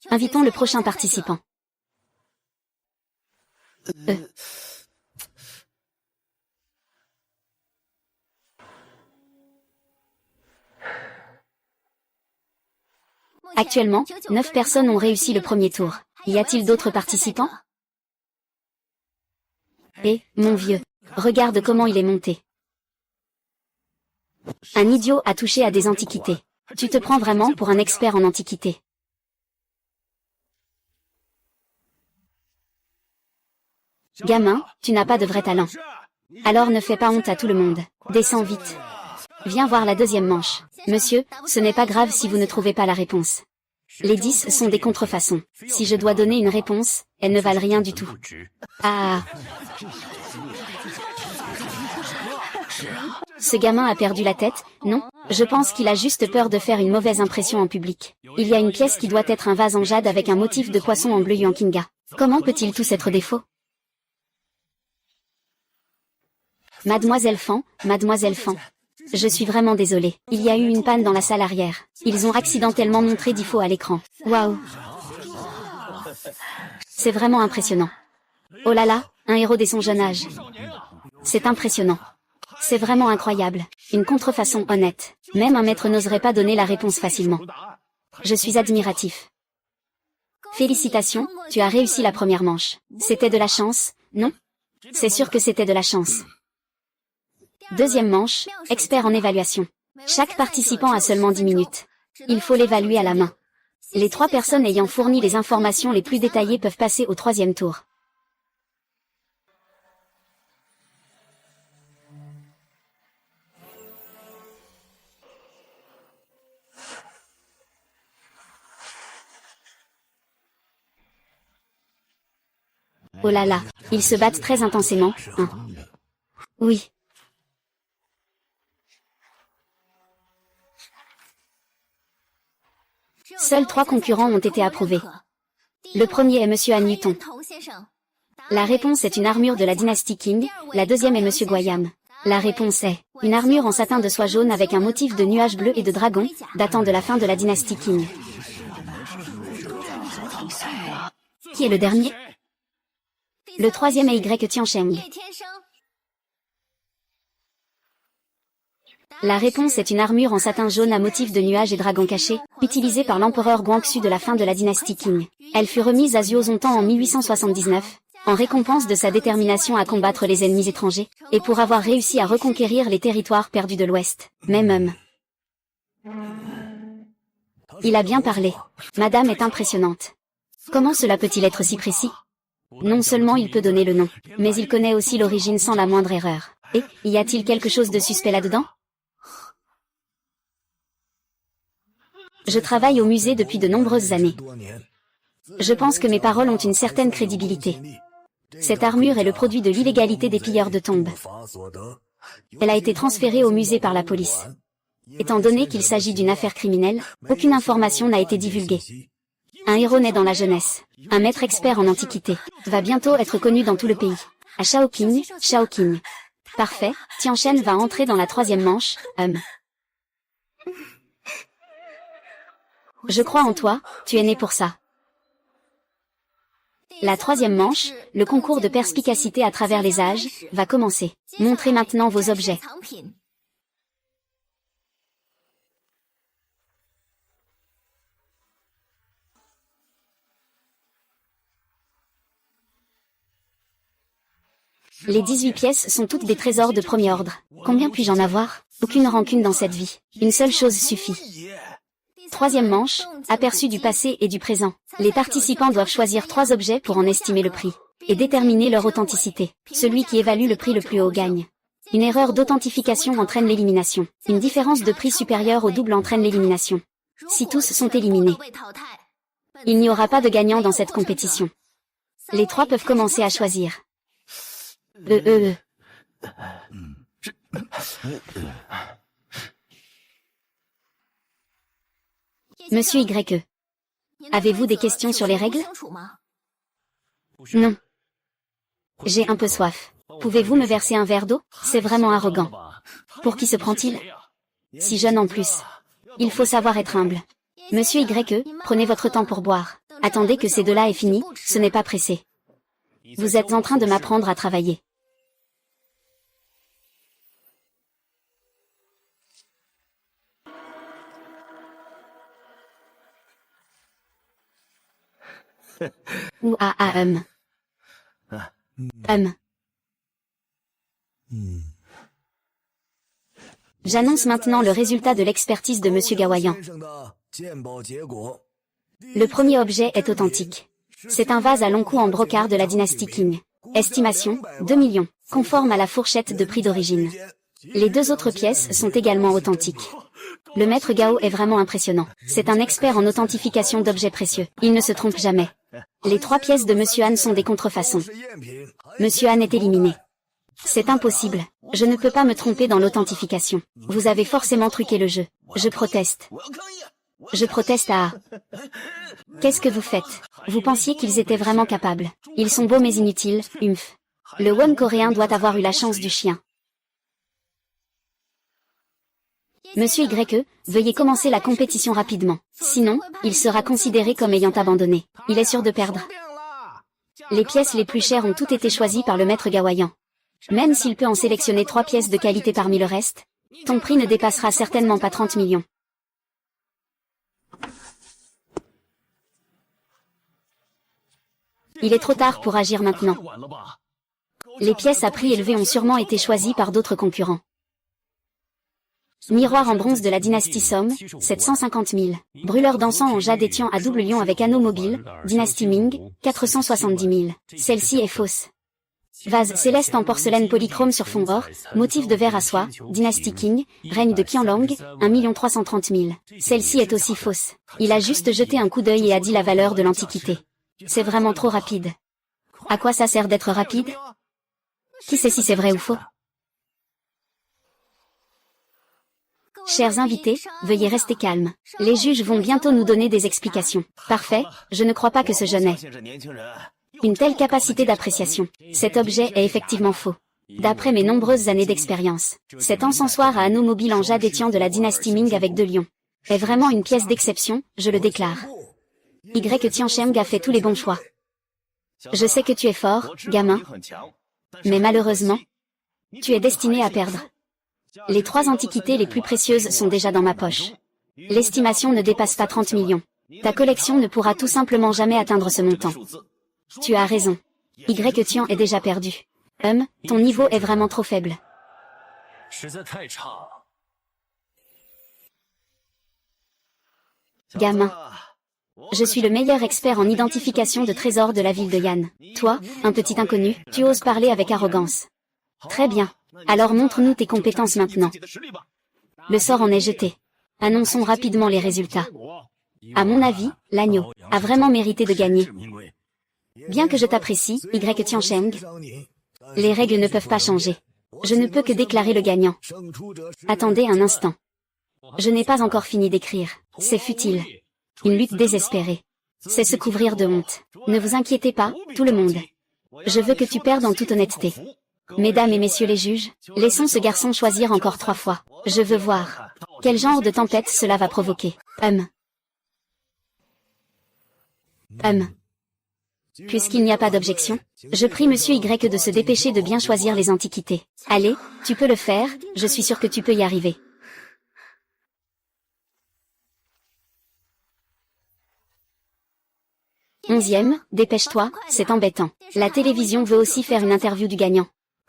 Invitons le prochain participant. Actuellement, 9 personnes ont réussi le premier tour. Y a-t-il d'autres participants? Mon vieux, regarde comment il est monté. Un idiot a touché à des antiquités. Tu te prends vraiment pour un expert en antiquités. Gamin, tu n'as pas de vrai talent. Alors ne fais pas honte à tout le monde. Descends vite. Viens voir la deuxième manche. Monsieur, ce n'est pas grave si vous ne trouvez pas la réponse. Les 10 sont des contrefaçons. Si je dois donner une réponse, elles ne valent rien du tout. Ce gamin a perdu la tête, non? Je pense qu'il a juste peur de faire une mauvaise impression en public. Il y a une pièce qui doit être un vase en jade avec un motif de poisson en bleu Yuankinga. Comment peut-il tous être des faux? Mademoiselle Fan, je suis vraiment désolée. Il y a eu une panne dans la salle arrière. Ils ont accidentellement montré 10 faux à l'écran. Waouh! C'est vraiment impressionnant. Oh là là, un héros dès son jeune âge. C'est impressionnant. C'est vraiment incroyable. Une contrefaçon honnête. Même un maître n'oserait pas donner la réponse facilement. Je suis admiratif. Félicitations, tu as réussi la première manche. C'était de la chance, non? C'est sûr que c'était de la chance. Deuxième manche, expert en évaluation. Chaque participant a seulement 10 minutes. Il faut l'évaluer à la main. Les 3 personnes ayant fourni les informations les plus détaillées peuvent passer au 3e tour. Oh là là, ils se battent très intensément, hein. Oui. Seuls 3 concurrents ont été approuvés. Le premier est Monsieur Han Newton. La réponse est une armure de la dynastie Qing, la deuxième est Monsieur Guayam. La réponse est une armure en satin de soie jaune avec un motif de nuages bleus et de dragons, datant de la fin de la dynastie Qing. Qui est le dernier? Le troisième est Y Tiansheng. La réponse est une armure en satin jaune à motif de nuages et dragons cachés, utilisée par l'empereur Guangxu de la fin de la dynastie Qing. Elle fut remise à Zuo Zongtang en 1879, en récompense de sa détermination à combattre les ennemis étrangers, et pour avoir réussi à reconquérir les territoires perdus de l'Ouest. Même. Il a bien parlé. Madame est impressionnante. Comment cela peut-il être si précis? Non seulement il peut donner le nom, mais il connaît aussi l'origine sans la moindre erreur. Et, y a-t-il quelque chose de suspect là-dedans? Je travaille au musée depuis de nombreuses années. Je pense que mes paroles ont une certaine crédibilité. Cette armure est le produit de l'illégalité des pilleurs de tombes. Elle a été transférée au musée par la police. Étant donné qu'il s'agit d'une affaire criminelle, aucune information n'a été divulguée. Un héros naît dans la jeunesse. Un maître expert en antiquité va bientôt être connu dans tout le pays. À Shaoqing. Parfait, Tianchen va entrer dans la 3e manche, Je crois en toi, tu es né pour ça. La 3e manche, le concours de perspicacité à travers les âges, va commencer. Montrez maintenant vos objets. Les 18 pièces sont toutes des trésors de premier ordre. Combien puis-je en avoir? Aucune rancune dans cette vie. Une seule chose suffit. 3e manche, aperçu du passé et du présent. Les participants doivent choisir 3 objets pour en estimer le prix, et déterminer leur authenticité. Celui qui évalue le prix le plus haut gagne. Une erreur d'authentification entraîne l'élimination. Une différence de prix supérieure au double entraîne l'élimination. Si tous sont éliminés, il n'y aura pas de gagnant dans cette compétition. Les 3 peuvent commencer à choisir. Monsieur Y. Avez-vous des questions sur les règles? Non. J'ai un peu soif. Pouvez-vous me verser un verre d'eau? C'est vraiment arrogant. Pour qui se prend-il? Si jeune en plus. Il faut savoir être humble. Monsieur Y, prenez votre temps pour boire. Attendez que ces 2-là aient fini, ce n'est pas pressé. Vous êtes en train de m'apprendre à travailler. Ou J'annonce maintenant le résultat de l'expertise de Monsieur Gawayan. Le premier objet est authentique. C'est un vase à long cou en brocart de la dynastie Qing. Estimation, 2 millions, conforme à la fourchette de prix d'origine. Les 2 autres pièces sont également authentiques. Le maître Gao est vraiment impressionnant. C'est un expert en authentification d'objets précieux. Il ne se trompe jamais. Les 3 pièces de Monsieur Han sont des contrefaçons. Monsieur Han est éliminé. C'est impossible. Je ne peux pas me tromper dans l'authentification. Vous avez forcément truqué le jeu. Je proteste. Je proteste à... Qu'est-ce que vous faites? Vous pensiez qu'ils étaient vraiment capables. Ils sont beaux mais inutiles, humph. Le won coréen doit avoir eu la chance du chien. Monsieur Y, veuillez commencer la compétition rapidement. Sinon, il sera considéré comme ayant abandonné. Il est sûr de perdre. Les pièces les plus chères ont toutes été choisies par le maître Gawayan. Même s'il peut en sélectionner 3 pièces de qualité parmi le reste, ton prix ne dépassera certainement pas 30 millions. Il est trop tard pour agir maintenant. Les pièces à prix élevé ont sûrement été choisies par d'autres concurrents. Miroir en bronze de la dynastie Song, 750 000. Brûleur d'encens en jade étiant à double lion avec anneau mobile, dynastie Ming, 470 000. Celle-ci est fausse. Vase céleste en porcelaine polychrome sur fond or, motif de verre à soie, dynastie Qing, règne de Qianlong, 1 330 000. Celle-ci est aussi fausse. Il a juste jeté un coup d'œil et a dit la valeur de l'antiquité. C'est vraiment trop rapide. À quoi ça sert d'être rapide? Qui sait si c'est vrai ou faux? Chers invités, veuillez rester calmes. Les juges vont bientôt nous donner des explications. Parfait, je ne crois pas que ce jeune ait une telle capacité d'appréciation. Cet objet est effectivement faux. D'après mes nombreuses années d'expérience, cet encensoir à anneau mobile en jade étiant de la dynastie Ming avec 2 lions est vraiment une pièce d'exception, je le déclare. Y Tiancheng a fait tous les bons choix. Je sais que tu es fort, gamin. Mais malheureusement, tu es destiné à perdre. Les 3 antiquités les plus précieuses sont déjà dans ma poche. L'estimation ne dépasse pas 30 millions. Ta collection ne pourra tout simplement jamais atteindre ce montant. Tu as raison. Y-Tian est déjà perdu. Ton niveau est vraiment trop faible. Gamin. Je suis le meilleur expert en identification de trésors de la ville de Yan. Toi, un petit inconnu, tu oses parler avec arrogance. Très bien. Alors montre-nous tes compétences maintenant. Le sort en est jeté. Annonçons rapidement les résultats. À mon avis, l'agneau a vraiment mérité de gagner. Bien que je t'apprécie, Y-Tian Sheng, les règles ne peuvent pas changer. Je ne peux que déclarer le gagnant. Attendez un instant. Je n'ai pas encore fini d'écrire. C'est futile. Une lutte désespérée. C'est se couvrir de honte. Ne vous inquiétez pas, tout le monde. Je veux que tu perdes en toute honnêteté. Mesdames et messieurs les juges, laissons ce garçon choisir encore 3 fois. Je veux voir. Quel genre de tempête cela va provoquer. Puisqu'il n'y a pas d'objection, je prie Monsieur Y de se dépêcher de bien choisir les antiquités. Allez, tu peux le faire, je suis sûr que tu peux y arriver. Onzième, dépêche-toi, c'est embêtant. La télévision veut aussi faire une interview du gagnant.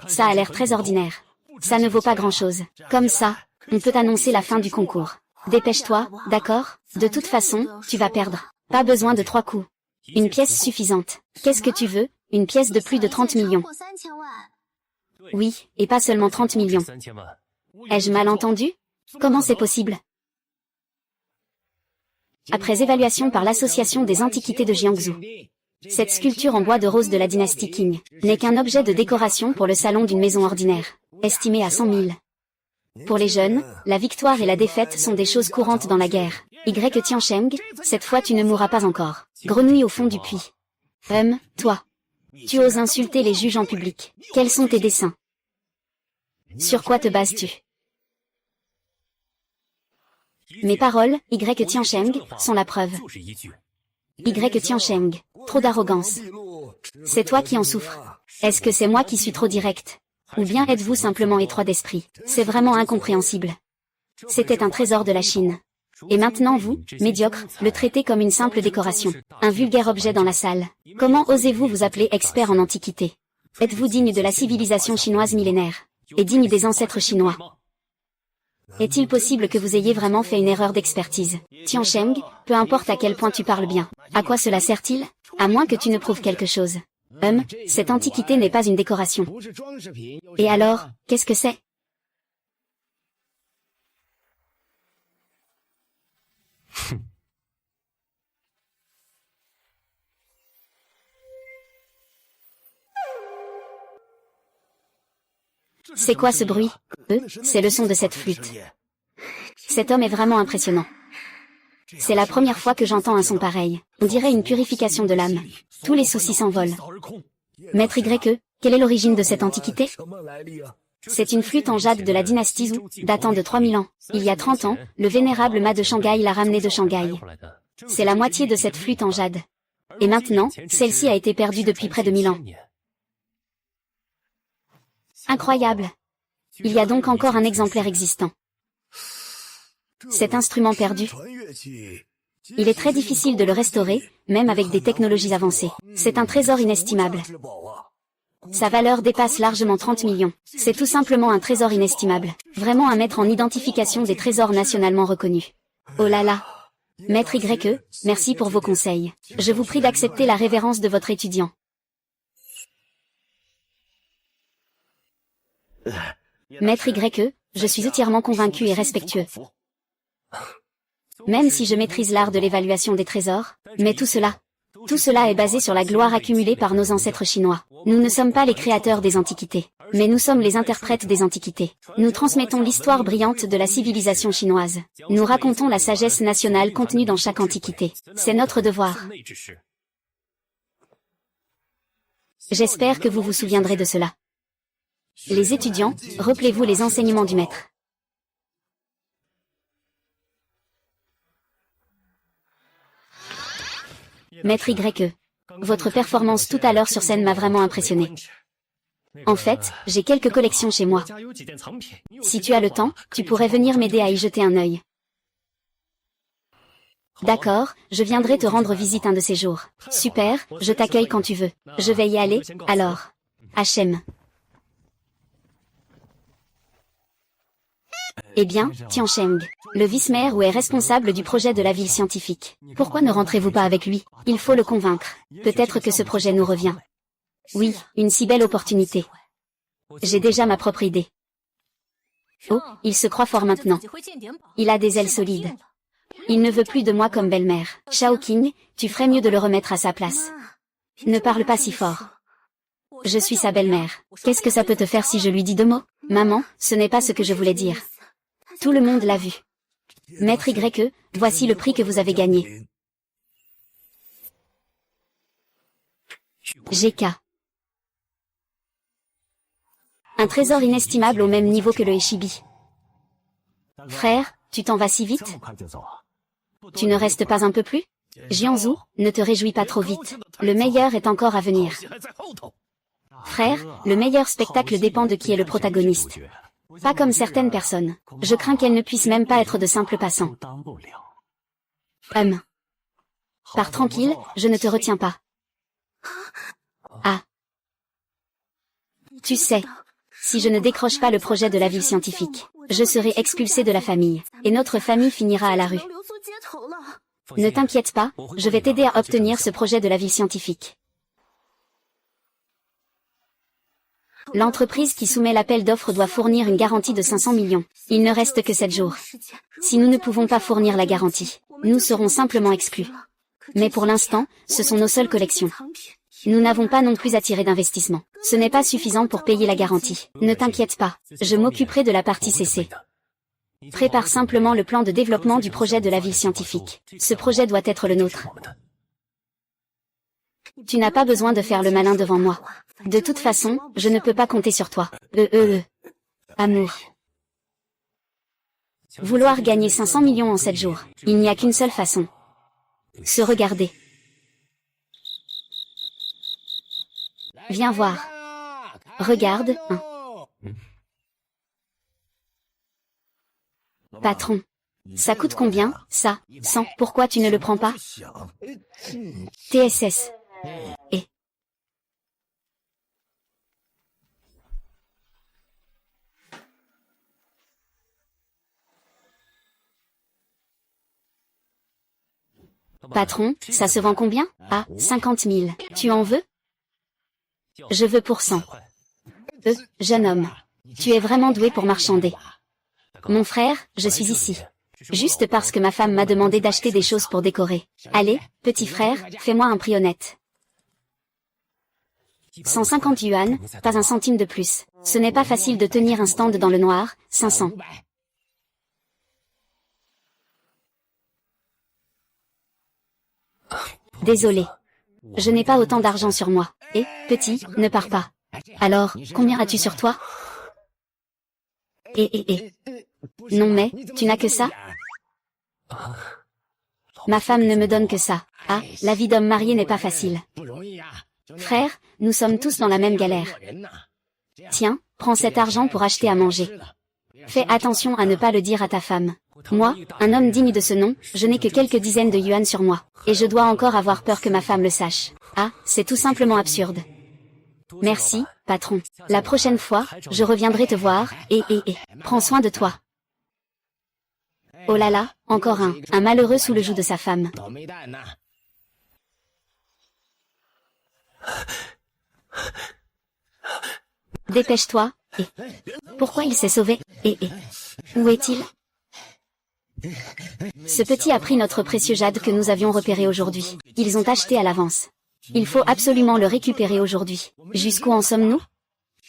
Ça a l'air très ordinaire. Ça ne vaut pas grand-chose. Comme ça, on peut annoncer la fin du concours. Dépêche-toi, d'accord? De toute façon, tu vas perdre. Pas besoin de 3 coups. Une pièce suffisante. Qu'est-ce que tu veux? Une pièce de plus de 30 millions. Oui, et pas seulement 30 millions. Ai-je mal entendu? Comment c'est possible? Après évaluation par l'Association des Antiquités de Jiangsu, cette sculpture en bois de rose de la dynastie Qing n'est qu'un objet de décoration pour le salon d'une maison ordinaire, estimé à 100 000. Pour les jeunes, la victoire et la défaite sont des choses courantes dans la guerre. Y-Tian Sheng, cette fois tu ne mourras pas encore. Grenouille au fond du puits. Toi. Tu oses insulter les juges en public. Quels sont tes desseins? Sur quoi te bases-tu? Mes paroles, Y-Tian Sheng, sont la preuve. Y-Tian Sheng, trop d'arrogance. C'est toi qui en souffres. Est-ce que c'est moi qui suis trop direct? Ou bien êtes-vous simplement étroit d'esprit? C'est vraiment incompréhensible. C'était un trésor de la Chine. Et maintenant vous, médiocre, le traitez comme une simple décoration. Un vulgaire objet dans la salle. Comment osez-vous vous appeler expert en antiquité? Êtes-vous digne de la civilisation chinoise millénaire? Et digne des ancêtres chinois? Est-il possible que vous ayez vraiment fait une erreur d'expertise? Tian Sheng, peu importe à quel point tu parles bien. À quoi cela sert-il? À moins que tu ne prouves quelque chose. Cette antiquité n'est pas une décoration. Et alors, qu'est-ce que c'est? C'est quoi ce bruit? C'est le son de cette flûte. Cet homme est vraiment impressionnant. C'est la première fois que j'entends un son pareil. On dirait une purification de l'âme. Tous les soucis s'envolent. Maître Y, quelle est l'origine de cette antiquité? C'est une flûte en jade de la dynastie Zhou, datant de 3000 ans. Il y a 30 ans, le vénérable Ma de Shanghai l'a ramenée de Shanghai. C'est la moitié de cette flûte en jade. Et maintenant, celle-ci a été perdue depuis près de 1000 ans. Incroyable. Il y a donc encore un exemplaire existant. Cet instrument perdu. Il est très difficile de le restaurer, même avec des technologies avancées. C'est un trésor inestimable. Sa valeur dépasse largement 30 millions. C'est tout simplement un trésor inestimable. Vraiment à mettre en identification des trésors nationalement reconnus. Oh là là. Maître Y, merci pour vos conseils. Je vous prie d'accepter la révérence de votre étudiant. Maître Y, je suis entièrement convaincu et respectueux. Même si je maîtrise l'art de l'évaluation des trésors, mais tout cela est basé sur la gloire accumulée par nos ancêtres chinois. Nous ne sommes pas les créateurs des antiquités, mais nous sommes les interprètes des antiquités. Nous transmettons l'histoire brillante de la civilisation chinoise. Nous racontons la sagesse nationale contenue dans chaque antiquité. C'est notre devoir. J'espère que vous vous souviendrez de cela. Les étudiants, rappelez-vous les enseignements du maître. Maître Y, votre performance tout à l'heure sur scène m'a vraiment impressionné. En fait, j'ai quelques collections chez moi. Si tu as le temps, tu pourrais venir m'aider à y jeter un œil. D'accord, je viendrai te rendre visite un de ces jours. Super, je t'accueille quand tu veux. Je vais y aller, alors. Hachem. Eh bien, Tiancheng, le vice-maire ou est responsable du projet de la ville scientifique. Pourquoi ne rentrez-vous pas avec lui? Il faut le convaincre. Peut-être que ce projet nous revient. Oui, une si belle opportunité. J'ai déjà ma propre idée. Oh, il se croit fort maintenant. Il a des ailes solides. Il ne veut plus de moi comme belle-mère. Shaoqing, tu ferais mieux de le remettre à sa place. Ne parle pas si fort. Je suis sa belle-mère. Qu'est-ce que ça peut te faire si je lui dis 2 mots? Maman, ce n'est pas ce que je voulais dire. Tout le monde l'a vu. Maître YE, voici le prix que vous avez gagné. GK. Un trésor inestimable au même niveau que le Eshibi. Frère, tu t'en vas si vite? Tu ne restes pas un peu plus? Jianzhu, ne te réjouis pas trop vite. Le meilleur est encore à venir. Frère, le meilleur spectacle dépend de qui est le protagoniste. Pas comme certaines personnes. Je crains qu'elles ne puissent même pas être de simples passants. Pars tranquille, je ne te retiens pas. Ah. Tu sais, si je ne décroche pas le projet de la ville scientifique, je serai expulsé de la famille, et notre famille finira à la rue. Ne t'inquiète pas, je vais t'aider à obtenir ce projet de la ville scientifique. L'entreprise qui soumet l'appel d'offres doit fournir une garantie de 500 millions. Il ne reste que 7 jours. Si nous ne pouvons pas fournir la garantie, nous serons simplement exclus. Mais pour l'instant, ce sont nos seules collections. Nous n'avons pas non plus attiré d'investissement. Ce n'est pas suffisant pour payer la garantie. Ne t'inquiète pas, je m'occuperai de la partie CC. Prépare simplement le plan de développement du projet de la ville scientifique. Ce projet doit être le nôtre. Tu n'as pas besoin de faire le malin devant moi. De toute façon, je ne peux pas compter sur toi. Amour. Vouloir gagner 500 millions en 7 jours. Il n'y a qu'une seule façon. Se regarder. Viens voir. Regarde, Patron. Ça coûte combien, ça, 100, pourquoi tu ne le prends pas? TSS. Et. Patron, ça se vend combien? Ah, 50 000. Tu en veux? Je veux pour 100. Jeune homme. Tu es vraiment doué pour marchander. Mon frère, je suis ici. Juste parce que ma femme m'a demandé d'acheter des choses pour décorer. Allez, petit frère, fais-moi un prix honnête. 150 yuan, pas un centime de plus. Ce n'est pas facile de tenir un stand dans le noir, 500. Désolé. Je n'ai pas autant d'argent sur moi. Et, petit, ne pars pas. Alors, combien as-tu sur toi? Non mais, tu n'as que ça? Ma femme ne me donne que ça. Ah, la vie d'homme marié n'est pas facile. Frère, nous sommes tous dans la même galère. Tiens, prends cet argent pour acheter à manger. Fais attention à ne pas le dire à ta femme. Moi, un homme digne de ce nom, je n'ai que quelques dizaines de yuan sur moi. Et je dois encore avoir peur que ma femme le sache. Ah, c'est tout simplement absurde. Merci, patron. La prochaine fois, je reviendrai te voir, et. Prends soin de toi. Oh là là, encore un malheureux sous le joug de sa femme. Dépêche-toi, et. Pourquoi il s'est sauvé, et. Où est-il? Ce petit a pris notre précieux jade que nous avions repéré aujourd'hui. Ils ont acheté à l'avance. Il faut absolument le récupérer aujourd'hui. Jusqu'où en sommes-nous?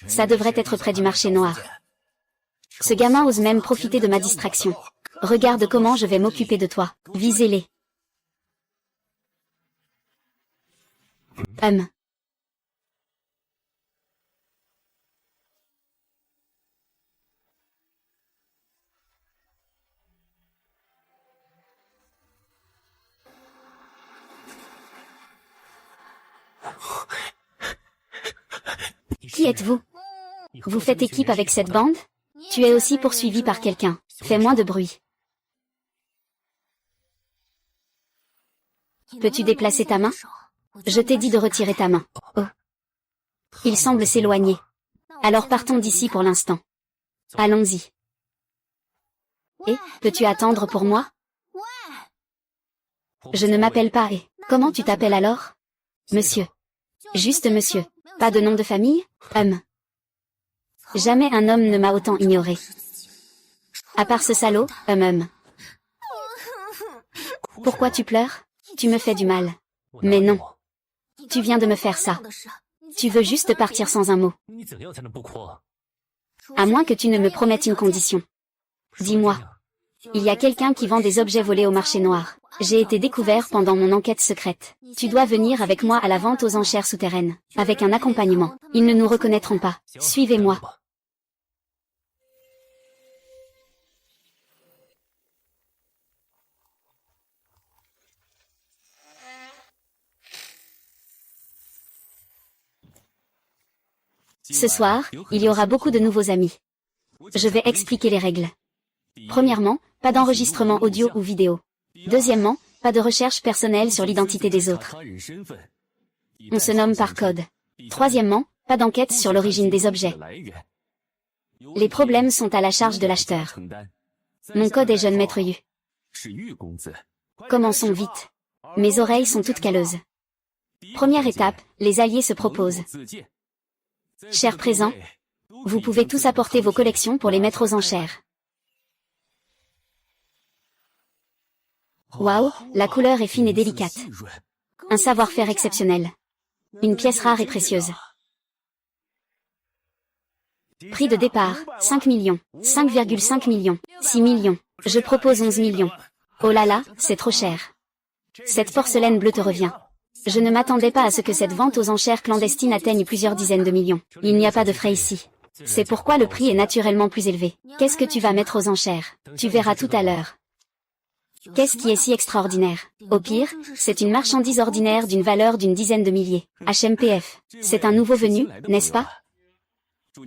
Ça devrait être près du marché noir. Ce gamin ose même profiter de ma distraction. Regarde comment je vais m'occuper de toi. Visez-les. Qui êtes-vous? Vous faites équipe avec cette bande? Tu es aussi poursuivi par quelqu'un. Fais moins de bruit. Peux-tu déplacer ta main? Je t'ai dit de retirer ta main. Oh. Il semble s'éloigner. Alors partons d'ici pour l'instant. Allons-y. Et, peux-tu attendre pour moi? Je ne m'appelle pas et. Comment tu t'appelles alors? Monsieur. Juste monsieur. Pas de nom de famille? Jamais un homme ne m'a autant ignoré. À part ce salaud, Pourquoi tu pleures? Tu me fais du mal. Mais non. Tu viens de me faire ça. Tu veux juste partir sans un mot. À moins que tu ne me promettes une condition. Dis-moi. Il y a quelqu'un qui vend des objets volés au marché noir. J'ai été découvert pendant mon enquête secrète. Tu dois venir avec moi à la vente aux enchères souterraines, avec un accompagnement. Ils ne nous reconnaîtront pas. Suivez-moi. Ce soir, il y aura beaucoup de nouveaux amis. Je vais expliquer les règles. Premièrement, pas d'enregistrement audio ou vidéo. Deuxièmement, pas de recherche personnelle sur l'identité des autres. On se nomme par code. Troisièmement, pas d'enquête sur l'origine des objets. Les problèmes sont à la charge de l'acheteur. Mon code est jeune maître Yu. Commençons vite. Mes oreilles sont toutes calleuses. Première étape, les alliés se proposent. Chers présents, vous pouvez tous apporter vos collections pour les mettre aux enchères. Waouh, la couleur est fine et délicate. Un savoir-faire exceptionnel. Une pièce rare et précieuse. Prix de départ, 5 millions, 5,5 millions, 6 millions. Je propose 11 millions. Oh là là, c'est trop cher. Cette porcelaine bleue te revient. Je ne m'attendais pas à ce que cette vente aux enchères clandestines atteigne plusieurs dizaines de millions. Il n'y a pas de frais ici. C'est pourquoi le prix est naturellement plus élevé. Qu'est-ce que tu vas mettre aux enchères? Tu verras tout à l'heure. Qu'est-ce qui est si extraordinaire? Au pire, c'est une marchandise ordinaire d'une valeur d'une dizaine de milliers. HMPF. C'est un nouveau venu, n'est-ce pas?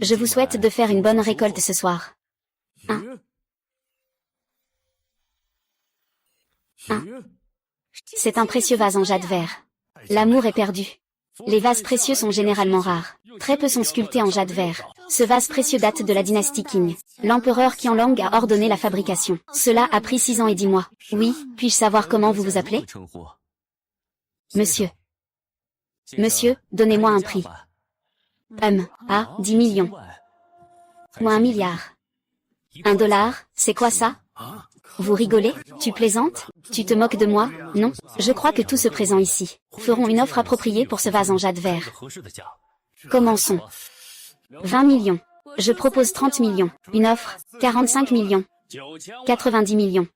Je vous souhaite de faire une bonne récolte ce soir. C'est un précieux vase en jade vert. L'amour est perdu. Les vases précieux sont généralement rares. Très peu sont sculptés en jade vert. Ce vase précieux date de la dynastie Qing. L'empereur Qianlong a ordonné la fabrication. Cela a pris 6 ans et 10 mois. Oui, puis-je savoir comment vous vous appelez? Monsieur. Monsieur, donnez-moi un prix. 10 millions. Ou 1 milliard. 1 dollar, c'est quoi ça? Vous rigolez? Tu plaisantes? Tu te moques de moi? Non, je crois que tous ceux présents ici feront une offre appropriée pour ce vase en jade vert. Commençons. 20 millions. Je propose 30 millions. Une offre, 45 millions. 90 millions.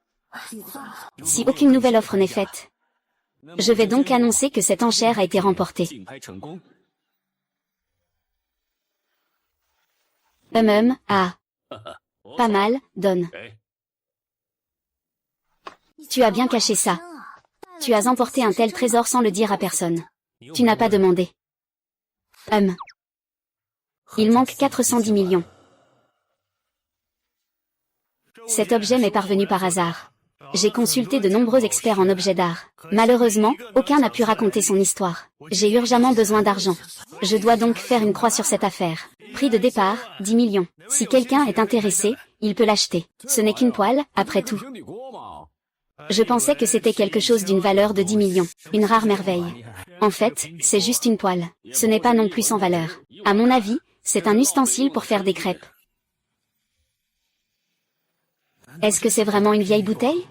Si aucune nouvelle offre n'est faite, je vais donc annoncer que cette enchère a été remportée. Pas mal, donne. Tu as bien caché ça. Tu as emporté un tel trésor sans le dire à personne. Tu n'as pas demandé. Il manque 410 millions. Cet objet m'est parvenu par hasard. J'ai consulté de nombreux experts en objets d'art. Malheureusement, aucun n'a pu raconter son histoire. J'ai urgemment besoin d'argent. Je dois donc faire une croix sur cette affaire. Prix de départ, 10 millions. Si quelqu'un est intéressé, il peut l'acheter. Ce n'est qu'une poêle, après tout. Je pensais que c'était quelque chose d'une valeur de 10 millions. Une rare merveille. En fait, c'est juste une poêle. Ce n'est pas non plus sans valeur. À mon avis, c'est un ustensile pour faire des crêpes. Est-ce que c'est vraiment une vieille bouteille?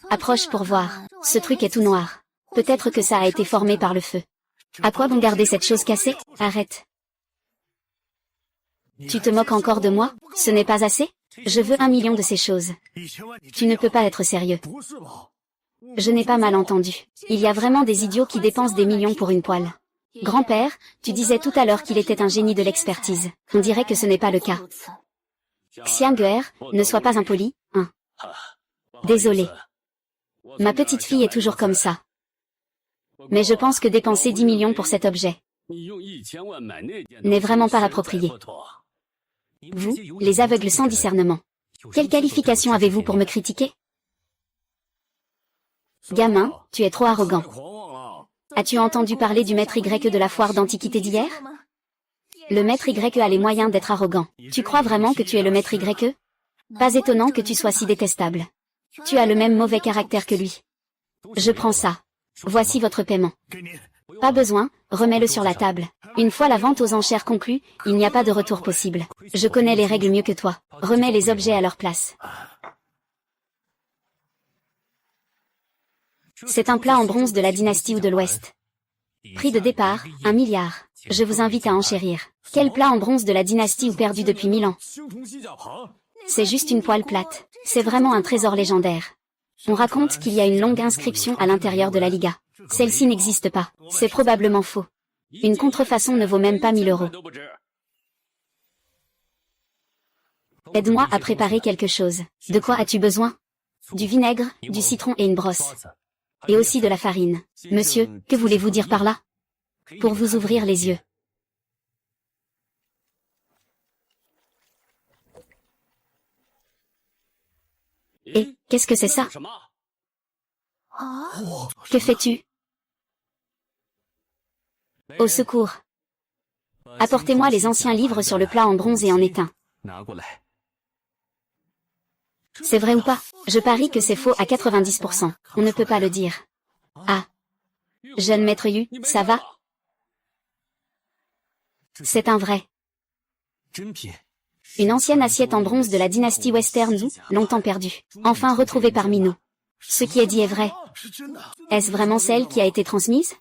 Approche pour voir. Ce truc est tout noir. Peut-être que ça a été formé par le feu. À quoi bon garder cette chose cassée? Arrête. Tu te moques encore de moi? Ce n'est pas assez? Je veux 1 million de ces choses. Tu ne peux pas être sérieux. Je n'ai pas mal entendu. Il y a vraiment des idiots qui dépensent des millions pour une poêle. Grand-père, tu disais tout à l'heure qu'il était un génie de l'expertise. On dirait que ce n'est pas le cas. Xianguer, ne sois pas impoli, hein. Désolé. Ma petite fille est toujours comme ça. Mais je pense que dépenser 10 millions pour cet objet, n'est vraiment pas approprié. Vous, les aveugles sans discernement. Quelle qualification avez-vous pour me critiquer? Gamin, tu es trop arrogant. As-tu entendu parler du maître Y de la foire d'antiquité d'hier? Le maître Y a les moyens d'être arrogant. Tu crois vraiment que tu es le maître Y? Pas étonnant que tu sois si détestable. Tu as le même mauvais caractère que lui. Je prends ça. Voici votre paiement. Pas besoin, remets-le sur la table. Une fois la vente aux enchères conclue, il n'y a pas de retour possible. Je connais les règles mieux que toi. Remets les objets à leur place. C'est un plat en bronze de la dynastie ou de l'Ouest. Prix de départ, 1 milliard. Je vous invite à enchérir. Quel plat en bronze de la dynastie ou perdu depuis 1000 ans? C'est juste une poêle plate. C'est vraiment un trésor légendaire. On raconte qu'il y a une longue inscription à l'intérieur de la Liga. Celle-ci n'existe pas. C'est probablement faux. Une contrefaçon ne vaut même pas 1000 euros. Aide-moi à préparer quelque chose. De quoi as-tu besoin? Du vinaigre, du citron et une brosse. Et aussi de la farine. Monsieur, que voulez-vous dire par là? Pour vous ouvrir les yeux. Et, qu'est-ce que c'est ça? Que fais-tu? Au secours. Apportez-moi les anciens livres sur le plat en bronze et en étain. C'est vrai ou pas? Je parie que c'est faux à 90%. On ne peut pas le dire. Ah. Jeune maître Yu, ça va? C'est un vrai. Une ancienne assiette en bronze de la dynastie Western Zhou, longtemps perdue. Enfin retrouvée parmi nous. Ce qui est dit est vrai. Est-ce vraiment celle qui a été transmise?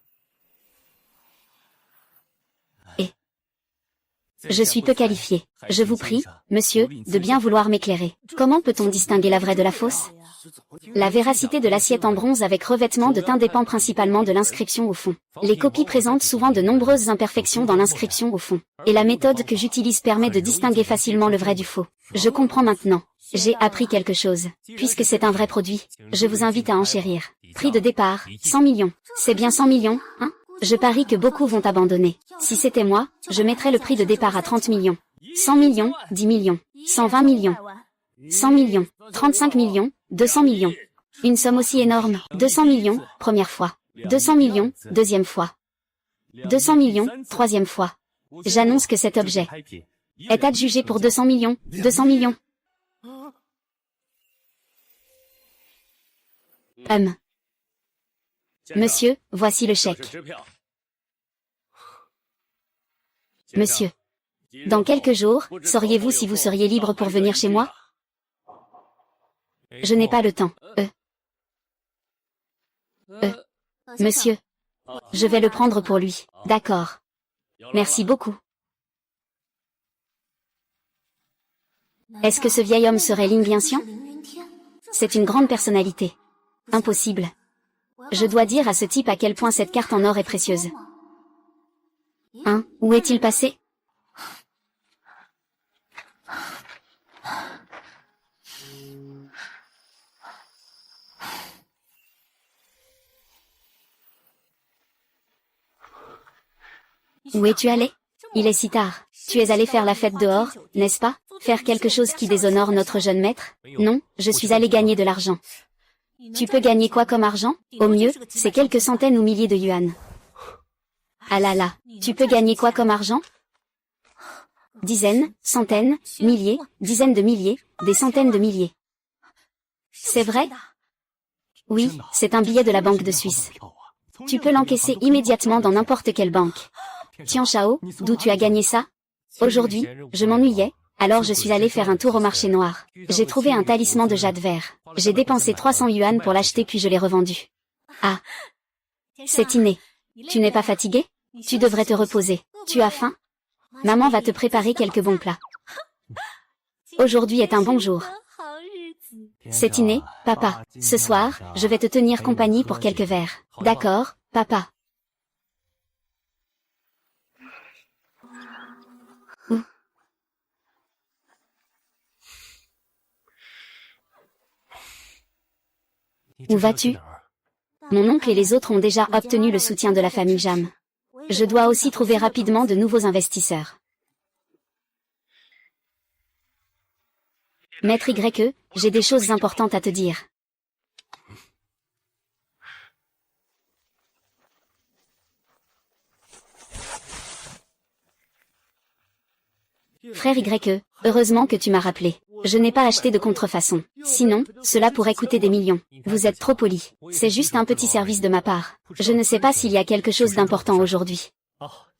Je suis peu qualifié. Je vous prie, monsieur, de bien vouloir m'éclairer. Comment peut-on distinguer la vraie de la fausse? La véracité de l'assiette en bronze avec revêtement de teint dépend principalement de l'inscription au fond. Les copies présentent souvent de nombreuses imperfections dans l'inscription au fond. Et la méthode que j'utilise permet de distinguer facilement le vrai du faux. Je comprends maintenant. J'ai appris quelque chose. Puisque c'est un vrai produit, je vous invite à enchérir. Prix de départ, 100 millions. C'est bien 100 millions, hein? Je parie que beaucoup vont abandonner. Si c'était moi, je mettrais le prix de départ à 30 millions. 100 millions, 10 millions, 120 millions, 100 millions, 35 millions, 200 millions. Une somme aussi énorme, 200 millions, première fois. 200 millions, deuxième fois. 200 millions, troisième fois. J'annonce que cet objet est adjugé pour 200 millions, 200 millions. Monsieur, voici le chèque. Monsieur. Dans quelques jours, sauriez-vous si vous seriez libre pour venir chez moi? Je n'ai pas le temps. Monsieur. Je vais le prendre pour lui. D'accord. Merci beaucoup. Est-ce que ce vieil homme serait Ling Bianxian? C'est une grande personnalité. Impossible. Je dois dire à ce type à quel point cette carte en or est précieuse. Hein, où est-il passé? Où es-tu allé? Il est si tard. Tu es allé faire la fête dehors, n'est-ce pas? Faire quelque chose qui déshonore notre jeune maître? Non, je suis allé gagner de l'argent. Tu peux gagner quoi comme argent? Au mieux, c'est quelques centaines ou milliers de yuan. Ah là là, tu peux gagner quoi comme argent? Dizaines, centaines, milliers, dizaines de milliers, des centaines de milliers. C'est vrai? Oui, c'est un billet de la Banque de Suisse. Tu peux l'encaisser immédiatement dans n'importe quelle banque. Tian Shao, d'où tu as gagné ça? Aujourd'hui, je m'ennuyais, alors je suis allé faire un tour au marché noir. J'ai trouvé un talisman de jade vert. J'ai dépensé 300 yuan pour l'acheter puis je l'ai revendu. Ah. C'est inné. Tu n'es pas fatigué? Tu devrais te reposer. Tu as faim? Maman va te préparer quelques bons plats. Aujourd'hui est un bon jour. C'est inné, papa. Ce soir, je vais te tenir compagnie pour quelques verres. D'accord, papa. Où vas-tu? Mon oncle et les autres ont déjà obtenu le soutien de la famille Jam. Je dois aussi trouver rapidement de nouveaux investisseurs. Maître YE, j'ai des choses importantes à te dire. Frère YE, heureusement que tu m'as rappelé. Je n'ai pas acheté de contrefaçon. Sinon, cela pourrait coûter des millions. Vous êtes trop poli. C'est juste un petit service de ma part. Je ne sais pas s'il y a quelque chose d'important aujourd'hui.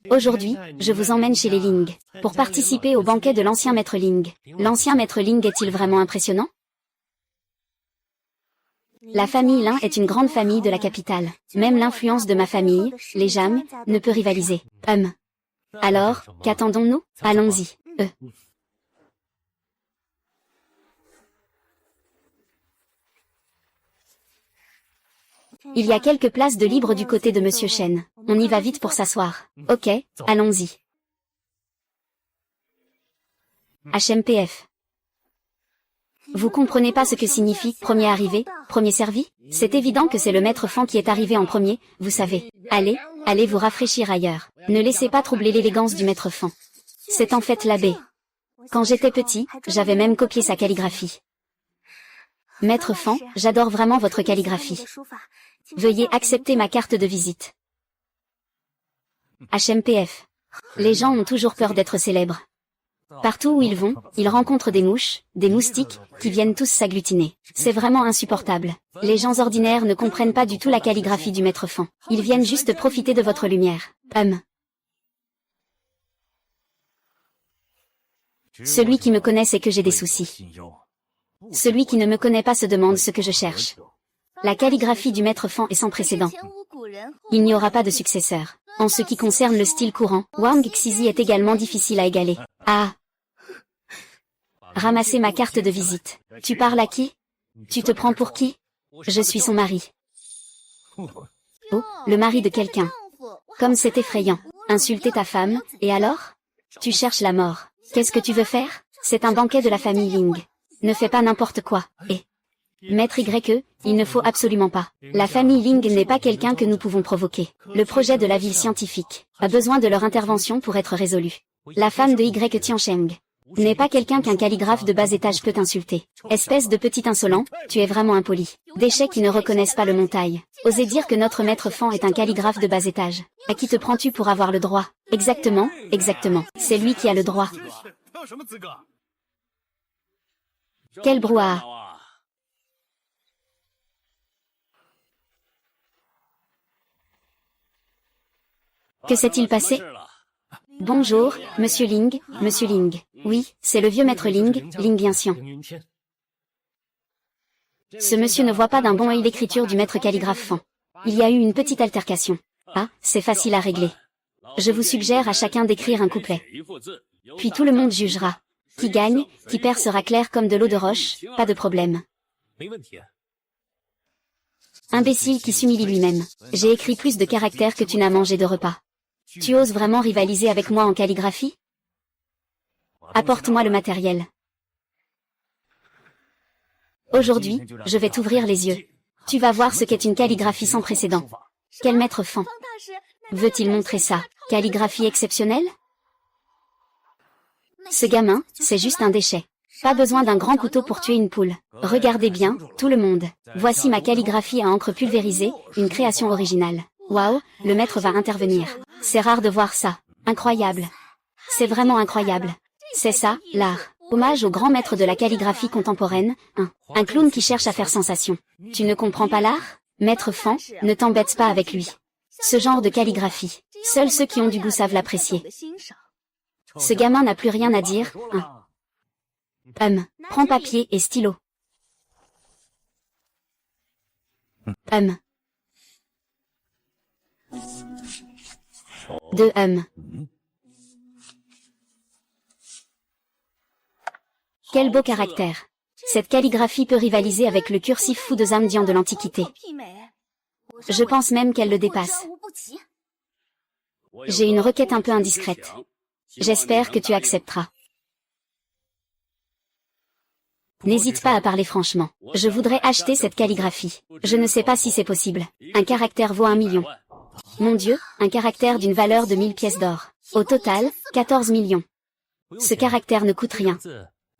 Aujourd'hui, je vous emmène chez les Ling, pour participer au banquet de l'ancien maître Ling. L'ancien maître Ling est-il vraiment impressionnant? La famille Lin est une grande famille de la capitale. Même l'influence de ma famille, les Jam, ne peut rivaliser. Alors, qu'attendons-nous? Allons-y. Il y a quelques places de libre du côté de Monsieur Chen. On y va vite pour s'asseoir. Ok, allons-y. HMPF. Vous comprenez pas ce que signifie « premier arrivé, premier servi » ? C'est évident que c'est le maître Fan qui est arrivé en premier, vous savez. Allez vous rafraîchir ailleurs. Ne laissez pas troubler l'élégance du maître Fan. C'est en fait l'abbé. Quand j'étais petit, j'avais même copié sa calligraphie. Maître Fan, j'adore vraiment votre calligraphie. Veuillez accepter ma carte de visite. HMPF. Les gens ont toujours peur d'être célèbres. Partout où ils vont, ils rencontrent des mouches, des moustiques, qui viennent tous s'agglutiner. C'est vraiment insupportable. Les gens ordinaires ne comprennent pas du tout la calligraphie du maître Fan. Ils viennent juste profiter de votre lumière. Celui qui me connaît sait que j'ai des soucis. Celui qui ne me connaît pas se demande ce que je cherche. La calligraphie du maître Fan est sans précédent. Il n'y aura pas de successeur. En ce qui concerne le style courant, Wang Xizi est également difficile à égaler. Ramasser ma carte de visite. Tu parles à qui? Tu te prends pour qui? Je suis son mari. Oh, le mari de quelqu'un. Comme c'est effrayant. Insulter ta femme, et alors? Tu cherches la mort. Qu'est-ce que tu veux faire? C'est un banquet de la famille Ling. Ne fais pas n'importe quoi. Maître YE, il ne faut absolument pas. La famille Ling n'est pas quelqu'un que nous pouvons provoquer. Le projet de la ville scientifique a besoin de leur intervention pour être résolu. La femme de Y Tiancheng n'est pas quelqu'un qu'un calligraphe de bas étage peut insulter. Espèce de petit insolent, tu es vraiment impoli. Déchets qui ne reconnaissent pas le montail. Osez dire que notre maître Fan est un calligraphe de bas étage. À qui te prends-tu pour avoir le droit? Exactement. C'est lui qui a le droit. Quel brouhaha. Que s'est-il passé? Bonjour, Monsieur Ling, Monsieur Ling. Oui, c'est le vieux maître Ling, Ling Yanxian. Ce monsieur ne voit pas d'un bon œil l'écriture du maître calligraphe Fan. Il y a eu une petite altercation. C'est facile à régler. Je vous suggère à chacun d'écrire un couplet. Puis tout le monde jugera. Qui gagne, qui perd sera clair comme de l'eau de roche, pas de problème. Imbécile qui s'humilie lui-même. J'ai écrit plus de caractères que tu n'as mangé de repas. Tu oses vraiment rivaliser avec moi en calligraphie? Apporte-moi le matériel. Aujourd'hui, je vais t'ouvrir les yeux. Tu vas voir ce qu'est une calligraphie sans précédent. Quel maître Fan veut-il montrer ça? Calligraphie exceptionnelle? Ce gamin, c'est juste un déchet. Pas besoin d'un grand couteau pour tuer une poule. Regardez bien, tout le monde. Voici ma calligraphie à encre pulvérisée, une création originale. Waouh, le maître va intervenir. C'est rare de voir ça. Incroyable. C'est vraiment incroyable. C'est ça, l'art. Hommage au grand maître de la calligraphie contemporaine, un clown qui cherche à faire sensation. Tu ne comprends pas l'art? Maître Fan, ne t'embête pas avec lui. Ce genre de calligraphie, seuls ceux qui ont du goût savent l'apprécier. Ce gamin n'a plus rien à dire, prends papier et stylo. Quel beau caractère. Cette calligraphie peut rivaliser avec le cursif fou de Zamdian de l'Antiquité. Je pense même qu'elle le dépasse. J'ai une requête un peu indiscrète. J'espère que tu accepteras. N'hésite pas à parler franchement. Je voudrais acheter cette calligraphie. Je ne sais pas si c'est possible. Un caractère vaut 1 million. Mon Dieu, un caractère d'une valeur de 1000 pièces d'or. Au total, 14 millions. Ce caractère ne coûte rien.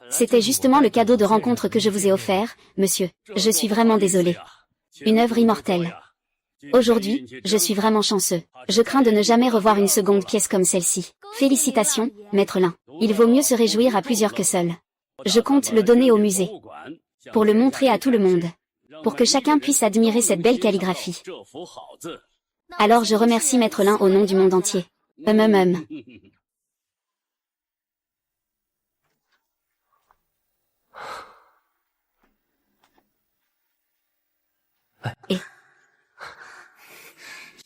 C'était justement le cadeau de rencontre que je vous ai offert, monsieur. Je suis vraiment désolé. Une œuvre immortelle. Aujourd'hui, je suis vraiment chanceux. Je crains de ne jamais revoir une seconde pièce comme celle-ci. Félicitations, maître Lin. Il vaut mieux se réjouir à plusieurs que seul. Je compte le donner au musée. Pour le montrer à tout le monde. Pour que chacun puisse admirer cette belle calligraphie. Alors je remercie maître Lin au nom du monde entier. Et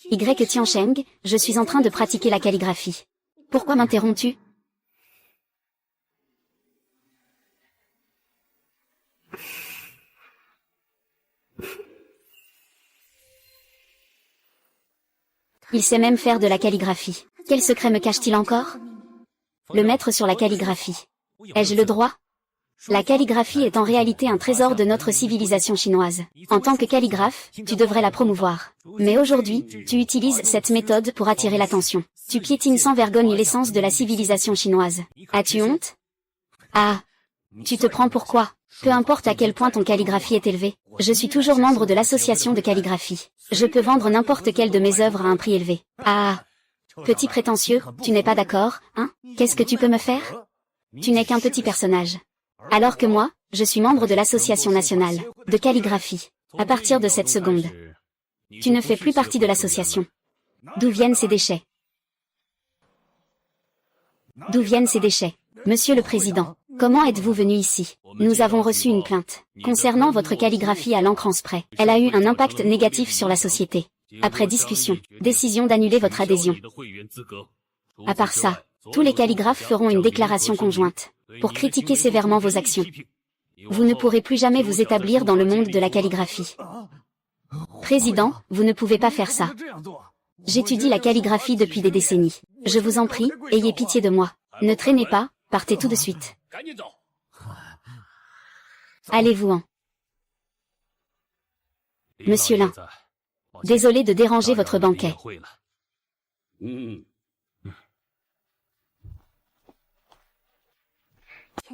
Y Tiansheng, je suis en train de pratiquer la calligraphie. Pourquoi m'interromps-tu? Il sait même faire de la calligraphie. Quel secret me cache-t-il encore? Le maître sur la calligraphie. Ai-je le droit? La calligraphie est en réalité un trésor de notre civilisation chinoise. En tant que calligraphe, tu devrais la promouvoir. Mais aujourd'hui, tu utilises cette méthode pour attirer l'attention. Tu piétines sans vergogne l'essence de la civilisation chinoise. As-tu honte? Ah! Tu te prends pour quoi? Peu importe à quel point ton calligraphie est élevée. Je suis toujours membre de l'association de calligraphie. Je peux vendre n'importe quelle de mes œuvres à un prix élevé. Ah! Petit prétentieux, tu n'es pas d'accord, hein? Qu'est-ce que tu peux me faire? Tu n'es qu'un petit personnage. Alors que moi, je suis membre de l'association nationale de calligraphie. À partir de cette seconde, tu ne fais plus partie de l'association. D'où viennent ces déchets? D'où viennent ces déchets? Monsieur le Président, comment êtes-vous venu ici? Nous avons reçu une plainte concernant votre calligraphie à l'encre en spray. Elle a eu un impact négatif sur la société. Après discussion, décision d'annuler votre adhésion. À part ça, tous les calligraphes feront une déclaration conjointe pour critiquer sévèrement vos actions. Vous ne pourrez plus jamais vous établir dans le monde de la calligraphie. Président, vous ne pouvez pas faire ça. J'étudie la calligraphie depuis des décennies. Je vous en prie, ayez pitié de moi. Ne traînez pas, partez tout de suite. Allez-vous-en. Monsieur Lin. Désolé de déranger votre banquet.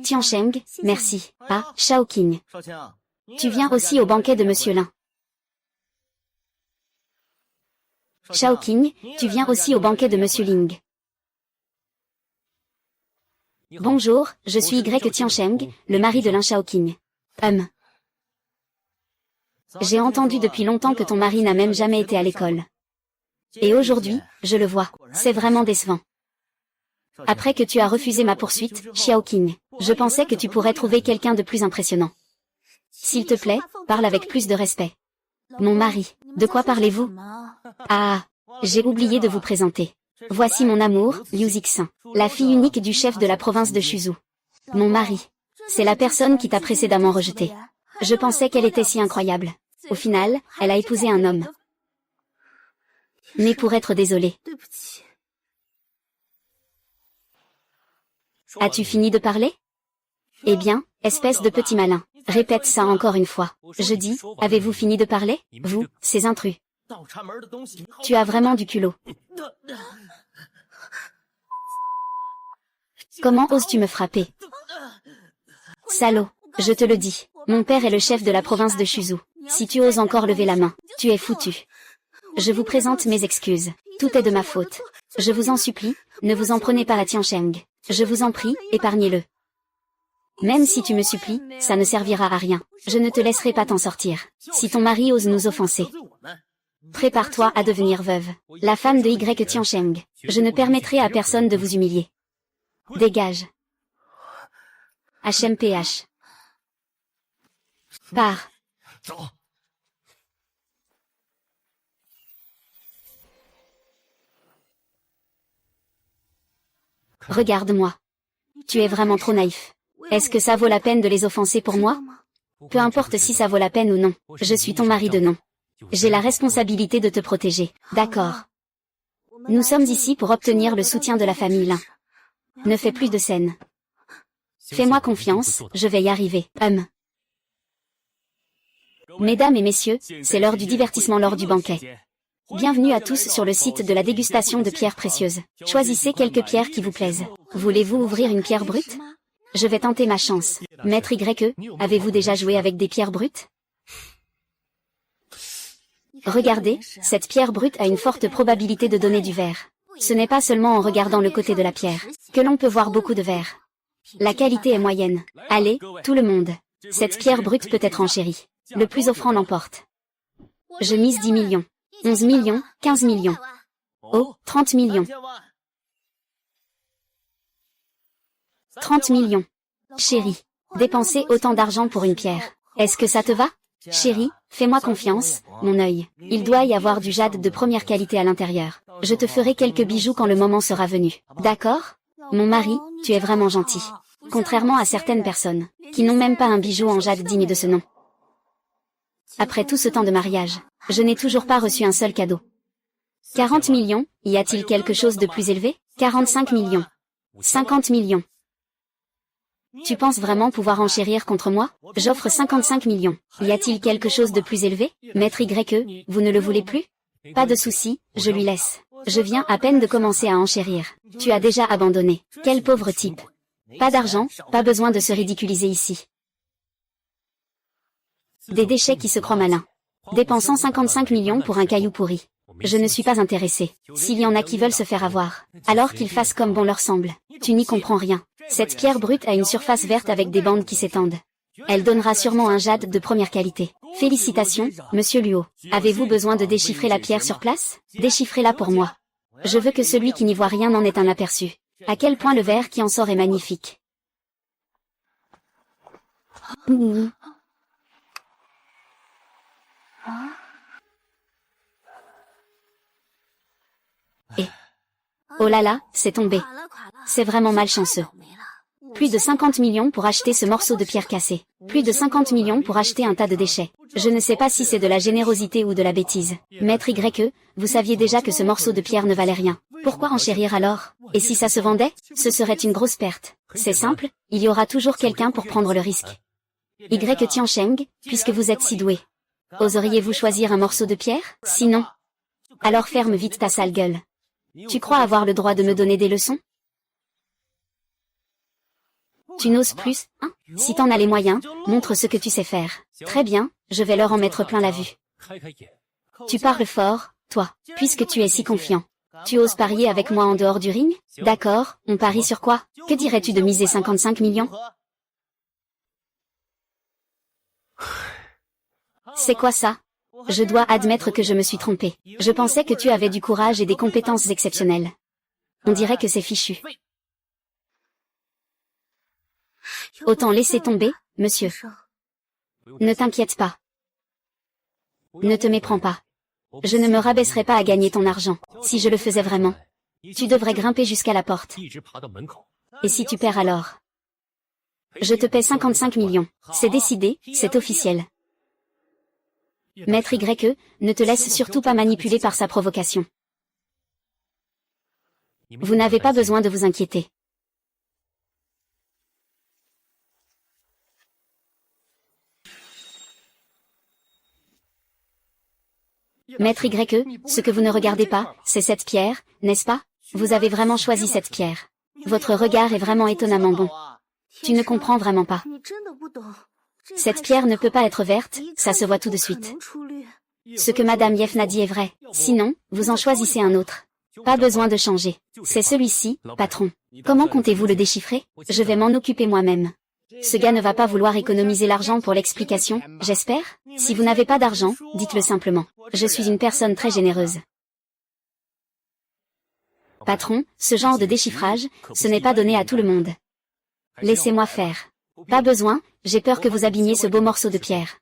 Tiansheng, merci. Ah, Shaoqing. Tu viens aussi au banquet de Monsieur Lin. Shaoqing, tu viens aussi au banquet de Monsieur Ling. Bonjour, je suis Y Tiansheng, le mari de Lin Shaoqing. J'ai entendu depuis longtemps que ton mari n'a même jamais été à l'école. Et aujourd'hui, je le vois, c'est vraiment décevant. Après que tu as refusé ma poursuite, Xiaoqing, je pensais que tu pourrais trouver quelqu'un de plus impressionnant. S'il te plaît, parle avec plus de respect. Mon mari, de quoi parlez-vous? Ah, j'ai oublié de vous présenter. Voici mon amour, Liu Zixin, la fille unique du chef de la province de Shuzhou. Mon mari. C'est la personne qui t'a précédemment rejeté. Je pensais qu'elle était si incroyable. Au final, elle a épousé un homme. Mais pour être désolé. As-tu fini de parler? Eh bien, espèce de petit malin, répète ça encore une fois. Je dis, avez-vous fini de parler? Vous, ces intrus. Tu as vraiment du culot. Comment oses-tu me frapper? Salaud, je te le dis, mon père est le chef de la province de Shuzhou. Si tu oses encore lever la main, tu es foutu. Je vous présente mes excuses. Tout est de ma faute. Je vous en supplie, ne vous en prenez pas à Tiansheng. Je vous en prie, épargnez-le. Même si tu me supplies, ça ne servira à rien. Je ne te laisserai pas t'en sortir. Si ton mari ose nous offenser. Prépare-toi à devenir veuve. La femme de Y Tiansheng. Je ne permettrai à personne de vous humilier. Dégage. HMPH. Pars. Regarde-moi. Tu es vraiment trop naïf. Est-ce que ça vaut la peine de les offenser pour moi? Peu importe si ça vaut la peine ou non. Je suis ton mari de nom. J'ai la responsabilité de te protéger. D'accord. Nous sommes ici pour obtenir le soutien de la famille Lin. Ne fais plus de scènes. Fais-moi confiance, je vais y arriver. Mesdames et messieurs, c'est l'heure du divertissement lors du banquet. Bienvenue à tous sur le site de la dégustation de pierres précieuses. Choisissez quelques pierres qui vous plaisent. Voulez-vous ouvrir une pierre brute? Je vais tenter ma chance. Maître YE, avez-vous déjà joué avec des pierres brutes? Regardez, cette pierre brute a une forte probabilité de donner du verre. Ce n'est pas seulement en regardant le côté de la pierre que l'on peut voir beaucoup de verre. La qualité est moyenne. Allez, tout le monde. Cette pierre brute peut être enchérie. Le plus offrant l'emporte. Je mise 10 millions. 11 millions, 15 millions. Oh, 30 millions. 30 millions. Chérie, dépenser autant d'argent pour une pierre. Est-ce que ça te va? Chérie, fais-moi confiance, mon œil. Il doit y avoir du jade de première qualité à l'intérieur. Je te ferai quelques bijoux quand le moment sera venu. D'accord? Mon mari, tu es vraiment gentil. Contrairement à certaines personnes, qui n'ont même pas un bijou en jade digne de ce nom. Après tout ce temps de mariage, je n'ai toujours pas reçu un seul cadeau. 40 millions, y a-t-il quelque chose de plus élevé? 45 millions. 50 millions. Tu penses vraiment pouvoir enchérir contre moi? J'offre 55 millions. Y a-t-il quelque chose de plus élevé? Maître YE, vous ne le voulez plus? Pas de souci, je lui laisse. Je viens à peine de commencer à enchérir. Tu as déjà abandonné. Quel pauvre type. Pas d'argent, pas besoin de se ridiculiser ici. Des déchets qui se croient malins. Dépensant 55 millions pour un caillou pourri. Je ne suis pas intéressé. S'il y en a qui veulent se faire avoir, alors qu'ils fassent comme bon leur semble. Tu n'y comprends rien. Cette pierre brute a une surface verte avec des bandes qui s'étendent. Elle donnera sûrement un jade de première qualité. Félicitations, monsieur Luo. Avez-vous besoin de déchiffrer la pierre sur place? Déchiffrez-la pour moi. Je veux que celui qui n'y voit rien en ait un aperçu. À quel point le verre qui en sort est magnifique. Et oh là là, c'est tombé. C'est vraiment malchanceux. Plus de 50 millions pour acheter ce morceau de pierre cassée. Plus de 50 millions pour acheter un tas de déchets. Je ne sais pas si c'est de la générosité ou de la bêtise. Maître YE, vous saviez déjà que ce morceau de pierre ne valait rien. Pourquoi enchérir alors? Et si ça se vendait? Ce serait une grosse perte. C'est simple, il y aura toujours quelqu'un pour prendre le risque. Tiansheng, puisque vous êtes si doué. Oseriez-vous choisir un morceau de pierre? Sinon, alors ferme vite ta sale gueule. Tu crois avoir le droit de me donner des leçons? Tu n'oses plus, hein? Si t'en as les moyens, montre ce que tu sais faire. Très bien, je vais leur en mettre plein la vue. Tu parles fort, toi, puisque tu es si confiant. Tu oses parier avec moi en dehors du ring? D'accord, on parie sur quoi? Que dirais-tu de miser 55 millions? C'est quoi ça? Je dois admettre que je me suis trompé. Je pensais que tu avais du courage et des compétences exceptionnelles. On dirait que c'est fichu. Autant laisser tomber, monsieur. Ne t'inquiète pas. Ne te méprends pas. Je ne me rabaisserai pas à gagner ton argent. Si je le faisais vraiment, tu devrais grimper jusqu'à la porte. Et si tu perds alors? Je te paie 55 millions. C'est décidé, c'est officiel. Maître YE, ne te laisse surtout pas manipuler par sa provocation. Vous n'avez pas besoin de vous inquiéter. Maître YE, ce que vous ne regardez pas, c'est cette pierre, n'est-ce pas? Vous avez vraiment choisi cette pierre. Votre regard est vraiment étonnamment bon. Tu ne comprends vraiment pas. Cette pierre ne peut pas être verte, ça se voit tout de suite. Ce que Madame Yefna dit est vrai, sinon, vous en choisissez un autre. Pas besoin de changer. C'est celui-ci, patron. Comment comptez-vous le déchiffrer? Je vais m'en occuper moi-même. Ce gars ne va pas vouloir économiser l'argent pour l'explication, j'espère? Si vous n'avez pas d'argent, dites-le simplement. Je suis une personne très généreuse. Patron, ce genre de déchiffrage, ce n'est pas donné à tout le monde. Laissez-moi faire. Pas besoin, j'ai peur que vous abîmiez ce beau morceau de pierre.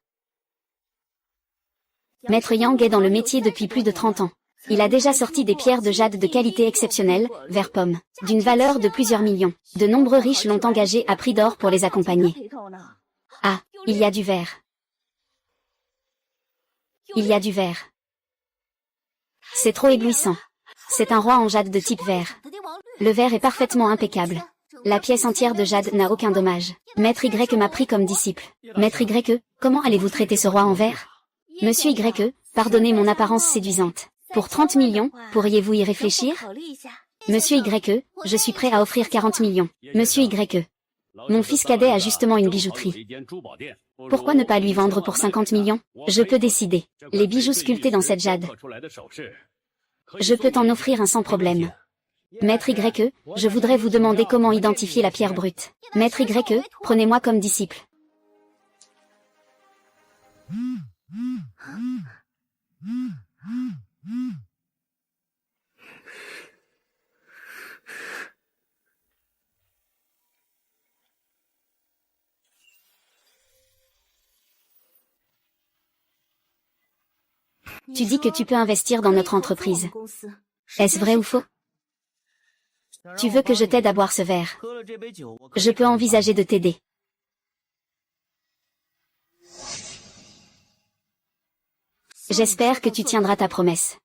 Maître Yang est dans le métier depuis plus de 30 ans. Il a déjà sorti des pierres de jade de qualité exceptionnelle, vert pomme, d'une valeur de plusieurs millions. De nombreux riches l'ont engagé à prix d'or pour les accompagner. Ah, il y a du verre. Il y a du verre. C'est trop éblouissant. C'est un roi en jade de type vert. Le verre est parfaitement impeccable. La pièce entière de jade n'a aucun dommage. Maître Y m'a pris comme disciple. Maître Y, comment allez-vous traiter ce roi en verre? Monsieur Y, pardonnez mon apparence séduisante. Pour 30 millions, pourriez-vous y réfléchir? Monsieur YE, je suis prêt à offrir 40 millions. Monsieur YE. Mon fils cadet a justement une bijouterie. Pourquoi ne pas lui vendre pour 50 millions? Je peux décider. Les bijoux sculptés dans cette jade. Je peux t'en offrir un sans problème. Maître YE, je voudrais vous demander comment identifier la pierre brute. Maître YE, prenez-moi comme disciple. Tu dis que tu peux investir dans notre entreprise. Est-ce vrai ou faux? Tu veux que je t'aide à boire ce verre? Je peux envisager de t'aider. J'espère que tu tiendras ta promesse.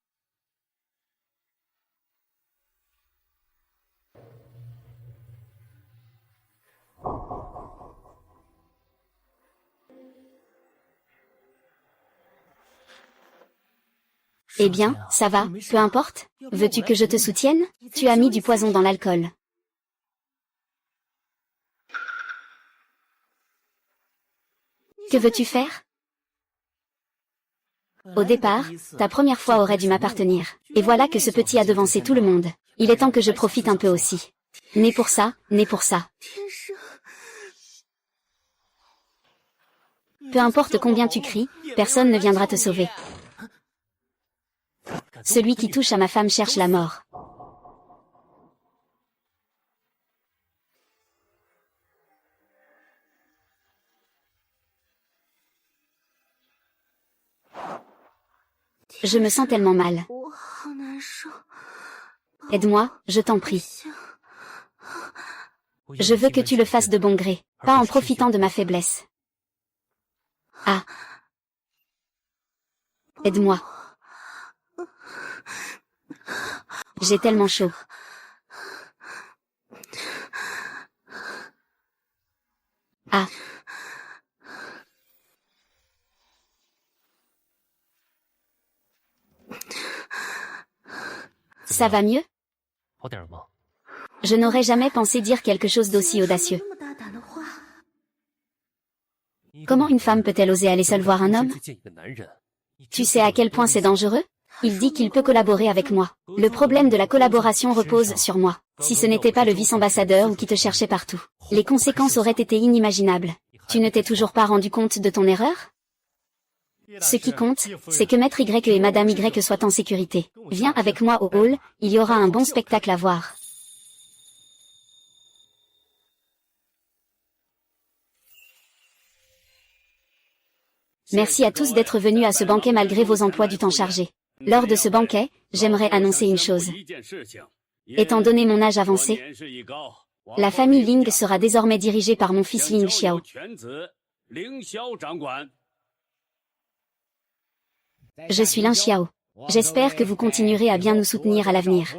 Eh bien, ça va, peu importe. Veux-tu que je te soutienne? Tu as mis du poison dans l'alcool. Que veux-tu faire? Au départ, ta première fois aurait dû m'appartenir. Et voilà que ce petit a devancé tout le monde. Il est temps que je profite un peu aussi. Né pour ça, né pour ça. Peu importe combien tu cries, personne ne viendra te sauver. Celui qui touche à ma femme cherche la mort. Je me sens tellement mal. Aide-moi, je t'en prie. Je veux que tu le fasses de bon gré, pas en profitant de ma faiblesse. Ah. Aide-moi. J'ai tellement chaud. Ah. Ça va mieux? Je n'aurais jamais pensé dire quelque chose d'aussi audacieux. Comment une femme peut-elle oser aller seule voir un homme? Tu sais à quel point c'est dangereux? Il dit qu'il peut collaborer avec moi. Le problème de la collaboration repose sur moi. Si ce n'était pas le vice-ambassadeur ou qui te cherchait partout, les conséquences auraient été inimaginables. Tu ne t'es toujours pas rendu compte de ton erreur? Ce qui compte, c'est que Maître Y et Madame Y soient en sécurité. Viens avec moi au hall, il y aura un bon spectacle à voir. Merci à tous d'être venus à ce banquet malgré vos emplois du temps chargés. Lors de ce banquet, j'aimerais annoncer une chose. Étant donné mon âge avancé, la famille Ling sera désormais dirigée par mon fils Ling Xiao. Je suis Lin Xiao. J'espère que vous continuerez à bien nous soutenir à l'avenir.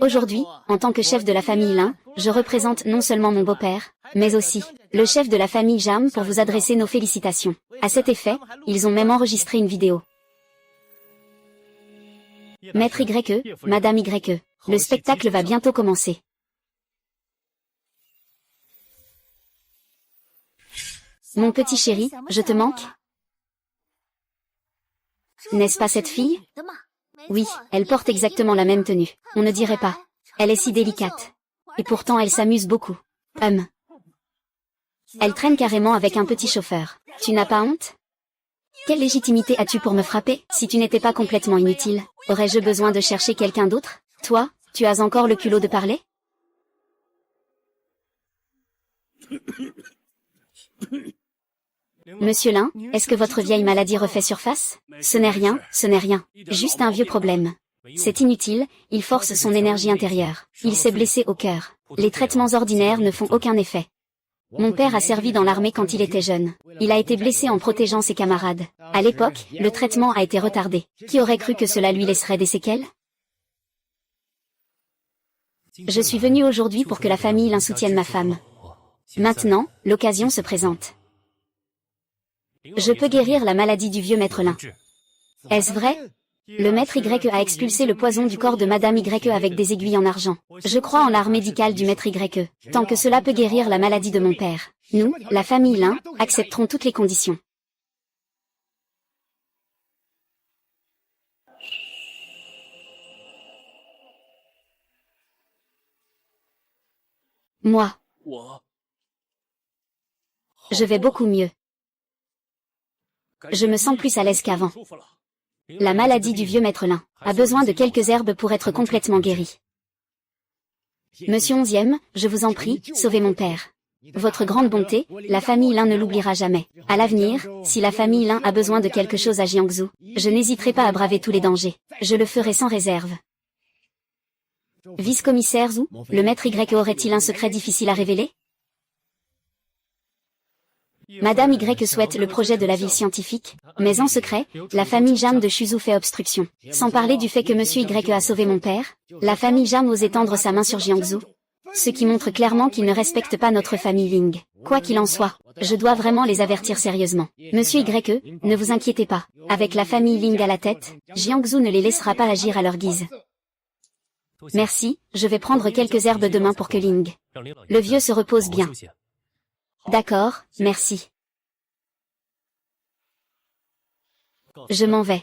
Aujourd'hui, en tant que chef de la famille Lin, je représente non seulement mon beau-père, mais aussi le chef de la famille Jam pour vous adresser nos félicitations. À cet effet, ils ont même enregistré une vidéo. Maître YE, Madame YE, le spectacle va bientôt commencer. Mon petit chéri, je te manque? N'est-ce pas cette fille? Oui, elle porte exactement la même tenue. On ne dirait pas. Elle est si délicate. Et pourtant elle s'amuse beaucoup. Elle traîne carrément avec un petit chauffeur. Tu n'as pas honte? Quelle légitimité as-tu pour me frapper? Si tu n'étais pas complètement inutile, aurais-je besoin de chercher quelqu'un d'autre? Toi, tu as encore le culot de parler? Monsieur Lin, est-ce que votre vieille maladie refait surface? Ce n'est rien, ce n'est rien. Juste un vieux problème. C'est inutile, il force son énergie intérieure. Il s'est blessé au cœur. Les traitements ordinaires ne font aucun effet. Mon père a servi dans l'armée quand il était jeune. Il a été blessé en protégeant ses camarades. À l'époque, le traitement a été retardé. Qui aurait cru que cela lui laisserait des séquelles? Je suis venu aujourd'hui pour que la famille Lin soutienne ma femme. Maintenant, l'occasion se présente. Je peux guérir la maladie du vieux maître Lin. Est-ce vrai? Le maître Y a expulsé le poison du corps de Madame Y avec des aiguilles en argent. Je crois en l'art médical du maître Y. Tant que cela peut guérir la maladie de mon père. Nous, la famille Lin, accepterons toutes les conditions. Moi, je vais beaucoup mieux. Je me sens plus à l'aise qu'avant. La maladie du vieux maître Lin a besoin de quelques herbes pour être complètement guérie. Monsieur 11e, je vous en prie, sauvez mon père. Votre grande bonté, la famille Lin ne l'oubliera jamais. À l'avenir, si la famille Lin a besoin de quelque chose à Jiangsu, je n'hésiterai pas à braver tous les dangers. Je le ferai sans réserve. Vice-commissaire Zhu, le maître Y aurait-il un secret difficile à révéler? Madame Y souhaite le projet de la ville scientifique, mais en secret, la famille Jam de Shuzhou fait obstruction. Sans parler du fait que Monsieur Y a sauvé mon père, la famille Jam ose étendre sa main sur Jiangsu. Ce qui montre clairement qu'ils ne respectent pas notre famille Ling. Quoi qu'il en soit, je dois vraiment les avertir sérieusement. Monsieur Y, ne vous inquiétez pas. Avec la famille Ling à la tête, Jiangsu ne les laissera pas agir à leur guise. Merci, je vais prendre quelques herbes demain pour que Ling. Le vieux se repose bien. D'accord, merci. Je m'en vais.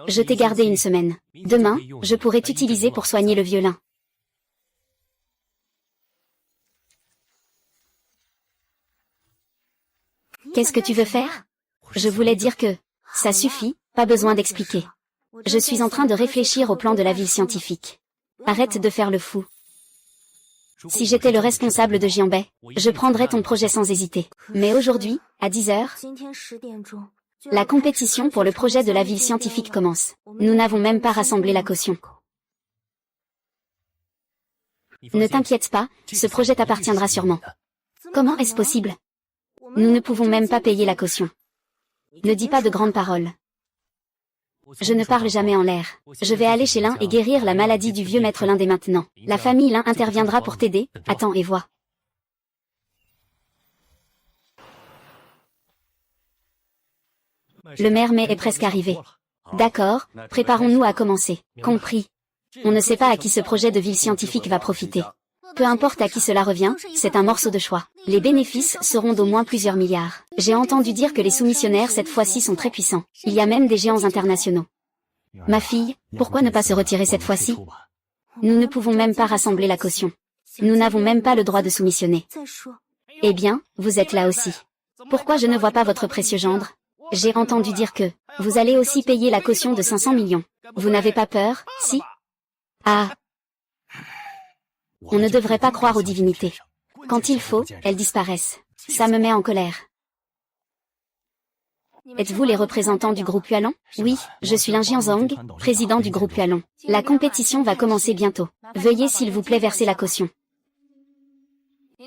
Je t'ai gardé une semaine. Demain, je pourrai t'utiliser pour soigner le vieux Lin. Qu'est-ce que tu veux faire? Je voulais dire que... Ça suffit, pas besoin d'expliquer. Je suis en train de réfléchir au plan de la ville scientifique. Arrête de faire le fou. Si j'étais le responsable de Jianbei, je prendrais ton projet sans hésiter. Mais aujourd'hui, à 10 heures, la compétition pour le projet de la ville scientifique commence. Nous n'avons même pas rassemblé la caution. Ne t'inquiète pas, ce projet t'appartiendra sûrement. Comment est-ce possible? Nous ne pouvons même pas payer la caution. Ne dis pas de grandes paroles. Je ne parle jamais en l'air. Je vais aller chez Lin et guérir la maladie du vieux maître Lin dès maintenant. La famille Lin interviendra pour t'aider. Attends et vois. Le maire Mei est presque arrivé. D'accord, préparons-nous à commencer. Compris. On ne sait pas à qui ce projet de ville scientifique va profiter. Peu importe à qui cela revient, c'est un morceau de choix. Les bénéfices seront d'au moins plusieurs milliards. J'ai entendu dire que les soumissionnaires cette fois-ci sont très puissants. Il y a même des géants internationaux. Ma fille, pourquoi ne pas se retirer cette fois-ci? Nous ne pouvons même pas rassembler la caution. Nous n'avons même pas le droit de soumissionner. Eh bien, vous êtes là aussi. Pourquoi je ne vois pas votre précieux gendre? J'ai entendu dire que vous allez aussi payer la caution de 500 millions. Vous n'avez pas peur, si? Ah. On ne devrait pas croire aux divinités. Quand il faut, elles disparaissent. Ça me met en colère. Êtes-vous les représentants du groupe Hualong? Oui, je suis Lin Jianzong, président du groupe Hualong. La compétition va commencer bientôt. Veuillez s'il vous plaît verser la caution.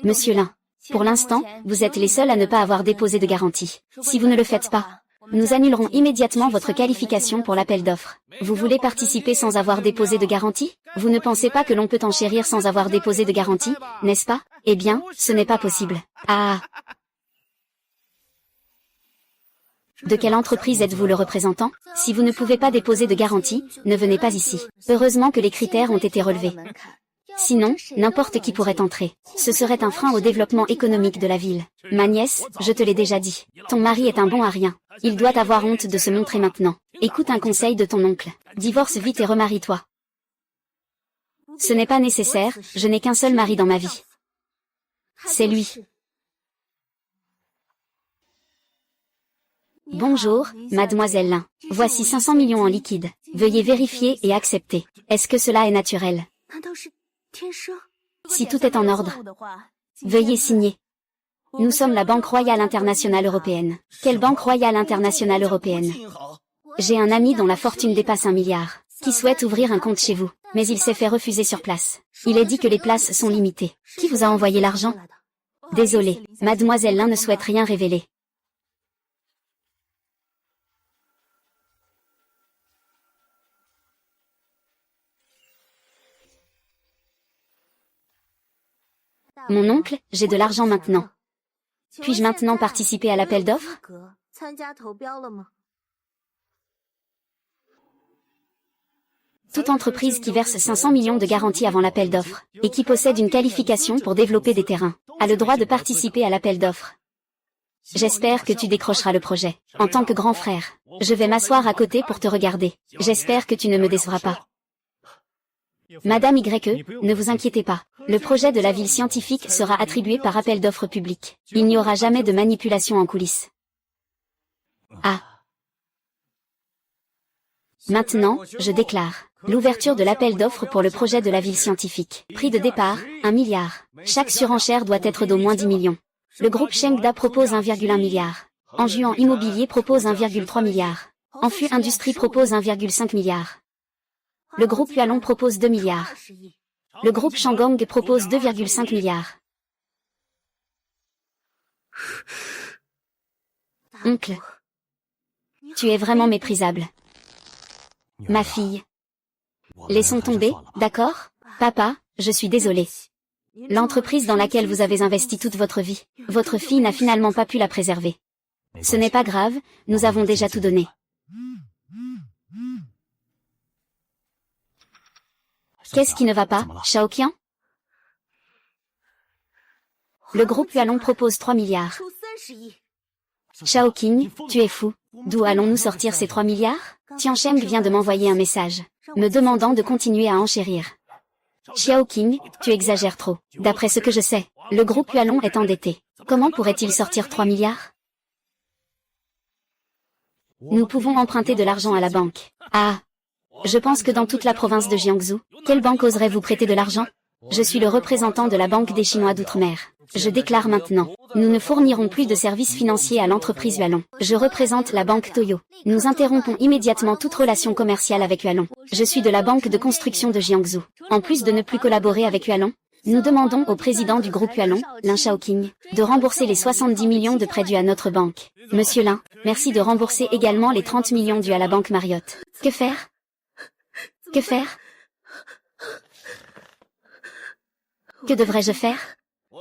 Monsieur Lin, pour l'instant, vous êtes les seuls à ne pas avoir déposé de garantie. Si vous ne le faites pas, nous annulerons immédiatement votre qualification pour l'appel d'offres. Vous voulez participer sans avoir déposé de garantie? Vous ne pensez pas que l'on peut enchérir sans avoir déposé de garantie, n'est-ce pas? Eh bien, ce n'est pas possible. Ah. De quelle entreprise êtes-vous le représentant? Si vous ne pouvez pas déposer de garantie, ne venez pas ici. Heureusement que les critères ont été relevés. Sinon, n'importe qui pourrait entrer. Ce serait un frein au développement économique de la ville. Ma nièce, je te l'ai déjà dit. Ton mari est un bon à rien. Il doit avoir honte de se montrer maintenant. Écoute un conseil de ton oncle. Divorce vite et remarie-toi. Ce n'est pas nécessaire, je n'ai qu'un seul mari dans ma vie. C'est lui. Bonjour, mademoiselle Lin. Voici 500 millions en liquide. Veuillez vérifier et accepter. Est-ce que cela est naturel? Si tout est en ordre, veuillez signer. Nous sommes la Banque Royale Internationale Européenne. Quelle Banque Royale Internationale Européenne? J'ai un ami dont la fortune dépasse 1 milliard, qui souhaite ouvrir un compte chez vous, mais il s'est fait refuser sur place. Il est dit que les places sont limitées. Qui vous a envoyé l'argent? Désolé, mademoiselle Lin ne souhaite rien révéler. Mon oncle, j'ai de l'argent maintenant. Puis-je maintenant participer à l'appel d'offres? Toute entreprise qui verse 500 millions de garanties avant l'appel d'offres, et qui possède une qualification pour développer des terrains, a le droit de participer à l'appel d'offres. J'espère que tu décrocheras le projet. En tant que grand frère, je vais m'asseoir à côté pour te regarder. J'espère que tu ne me décevras pas. Madame YE, ne vous inquiétez pas. Le projet de la ville scientifique sera attribué par appel d'offres public. Il n'y aura jamais de manipulation en coulisses. Ah. Maintenant, je déclare l'ouverture de l'appel d'offres pour le projet de la ville scientifique. Prix de départ, 1 milliard. Chaque surenchère doit être d'au moins 10 millions. Le groupe Shengda propose 1,1 milliard. Anjuan Immobilier propose 1,3 milliard. Anfu Industrie propose 1,5 milliard. Le groupe Hualong propose 2 milliards. Le groupe Shangong propose 2,5 milliards. Oncle, tu es vraiment méprisable. Ma fille. Laissons tomber, d'accord? Papa, je suis désolée. L'entreprise dans laquelle vous avez investi toute votre vie, votre fille n'a finalement pas pu la préserver. Ce n'est pas grave, nous avons déjà tout donné. Qu'est-ce qui ne va pas, Shaoqian? Le groupe Hualong propose 3 milliards. Shaoqing, tu es fou. D'où allons-nous sortir ces 3 milliards? Tiancheng vient de m'envoyer un message, me demandant de continuer à enchérir. Xiaoqing, tu exagères trop. D'après ce que je sais, le groupe Hualong est endetté. Comment pourrait-il sortir 3 milliards? Nous pouvons emprunter de l'argent à la banque. Ah! Je pense que dans toute la province de Jiangsu, quelle banque oserait vous prêter de l'argent? Je suis le représentant de la Banque des Chinois d'Outre-mer. Je déclare maintenant, nous ne fournirons plus de services financiers à l'entreprise Hualong. Je représente la banque Toyo. Nous interrompons immédiatement toute relation commerciale avec Hualong. Je suis de la banque de construction de Jiangsu. En plus de ne plus collaborer avec Hualong, nous demandons au président du groupe Hualong, Lin Shaoqing, de rembourser les 70 millions de prêts dus à notre banque. Monsieur Lin, merci de rembourser également les 30 millions dus à la banque Marriott. Que faire? Que faire? Que devrais-je faire?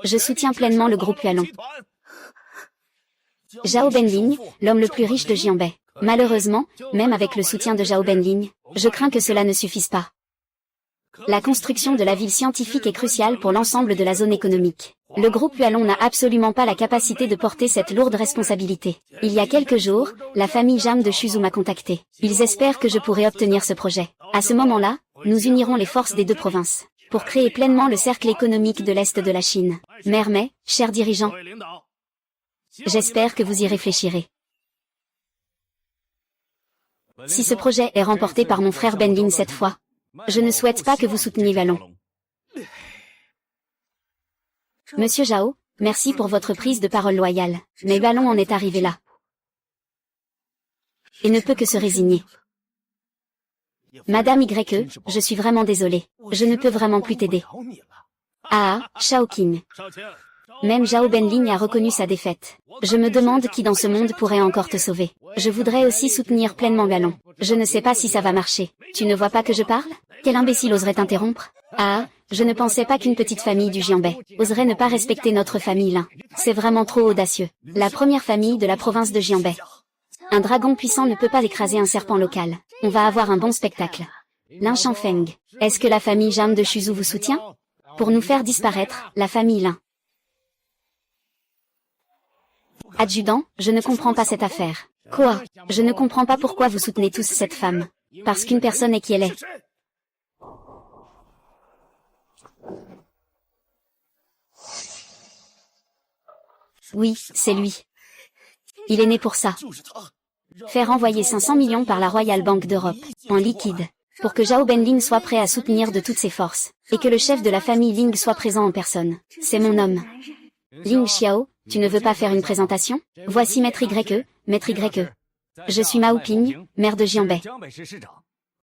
Je soutiens pleinement le groupe Hualong. Zhao Benling, l'homme le plus riche de Jianbei. Malheureusement, même avec le soutien de Zhao Benling, je crains que cela ne suffise pas. La construction de la ville scientifique est cruciale pour l'ensemble de la zone économique. Le groupe Hualong n'a absolument pas la capacité de porter cette lourde responsabilité. Il y a quelques jours, la famille Zhang de Shuzhou m'a contacté. Ils espèrent que je pourrai obtenir ce projet. À ce moment-là, nous unirons les forces des deux provinces pour créer pleinement le cercle économique de l'Est de la Chine. Mère Mei, chers dirigeants, j'espère que vous y réfléchirez. Si ce projet est remporté par mon frère Benling cette fois, je ne souhaite pas que vous souteniez Hualong. Monsieur Zhao, merci pour votre prise de parole loyale, mais Hualong en est arrivé là. Et ne peut que se résigner. Madame YE, je suis vraiment désolée. Je ne peux vraiment plus t'aider. Ah, Shaoqing. Même Zhao Benling a reconnu sa défaite. Je me demande qui dans ce monde pourrait encore te sauver. Je voudrais aussi soutenir pleinement Hualong. Je ne sais pas si ça va marcher. Tu ne vois pas que je parle? Quel imbécile oserait t'interrompre? Ah, je ne pensais pas qu'une petite famille du Jianbei oserait ne pas respecter notre famille Lin. C'est vraiment trop audacieux. La première famille de la province de Jianbei. Un dragon puissant ne peut pas écraser un serpent local. On va avoir un bon spectacle. Lin Shangfeng, est-ce que la famille Zhang de Shuzhou vous soutient? Pour nous faire disparaître, la famille Lin. Adjudant, je ne comprends pas cette affaire. Quoi? Je ne comprends pas pourquoi vous soutenez tous cette femme. Parce qu'une personne est qui elle est. Oui, c'est lui. Il est né pour ça. Faire envoyer 500 millions par la Royal Bank d'Europe, en liquide, pour que Zhao Benling soit prêt à soutenir de toutes ses forces, et que le chef de la famille Ling soit présent en personne. C'est mon homme. Ling Xiao, tu ne veux pas faire une présentation? Voici Maître YE, Maître YE. Je suis Mao Ping, maire de Jianbei.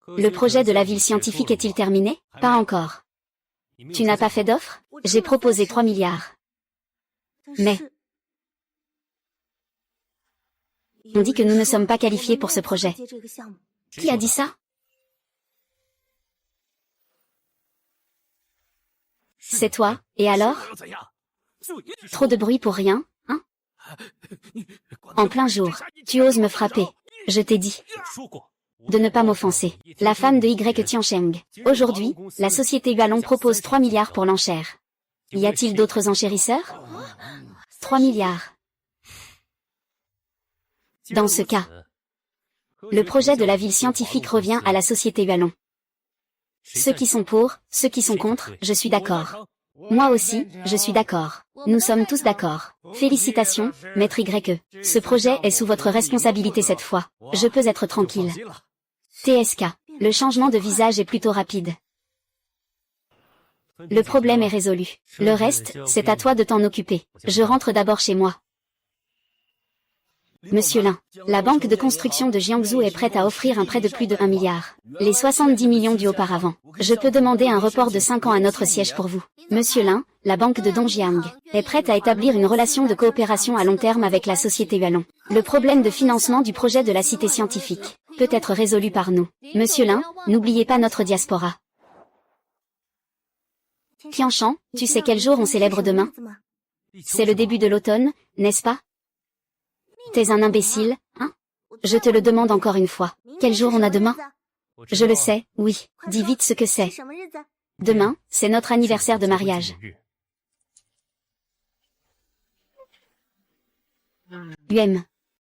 Le projet de la ville scientifique est-il terminé? Pas encore. Tu n'as pas fait d'offre? J'ai proposé 3 milliards. Mais on dit que nous ne sommes pas qualifiés pour ce projet. Qui a dit ça? C'est toi, et alors? Trop de bruit pour rien, hein? En plein jour, tu oses me frapper. Je t'ai dit de ne pas m'offenser. La femme de Y Tiancheng. Aujourd'hui, la société Yualong propose 3 milliards pour l'enchère. Y a-t-il d'autres enchérisseurs? 3 milliards. Dans ce cas, le projet de la ville scientifique revient à la société Yualong. Ceux qui sont pour, ceux qui sont contre, je suis d'accord. Moi aussi, je suis d'accord. Nous sommes tous d'accord. Félicitations, maître YE. Ce projet est sous votre responsabilité cette fois. Je peux être tranquille. TSK. Le changement de visage est plutôt rapide. Le problème est résolu. Le reste, c'est à toi de t'en occuper. Je rentre d'abord chez moi. Monsieur Lin, la banque de construction de Jiangsu est prête à offrir un prêt de plus de 1 milliard. Les 70 millions du auparavant. Je peux demander un report de 5 ans à notre siège pour vous. Monsieur Lin, la banque de Dongjiang est prête à établir une relation de coopération à long terme avec la société Yualong. Le problème de financement du projet de la cité scientifique peut être résolu par nous. Monsieur Lin, n'oubliez pas notre diaspora. Tianshan, tu sais quel jour on célèbre demain? C'est le début de l'automne, n'est-ce pas? T'es un imbécile, hein? Je te le demande encore une fois. Quel jour on a demain? Je le sais, oui. Dis vite ce que c'est. Demain, c'est notre anniversaire de mariage. UM.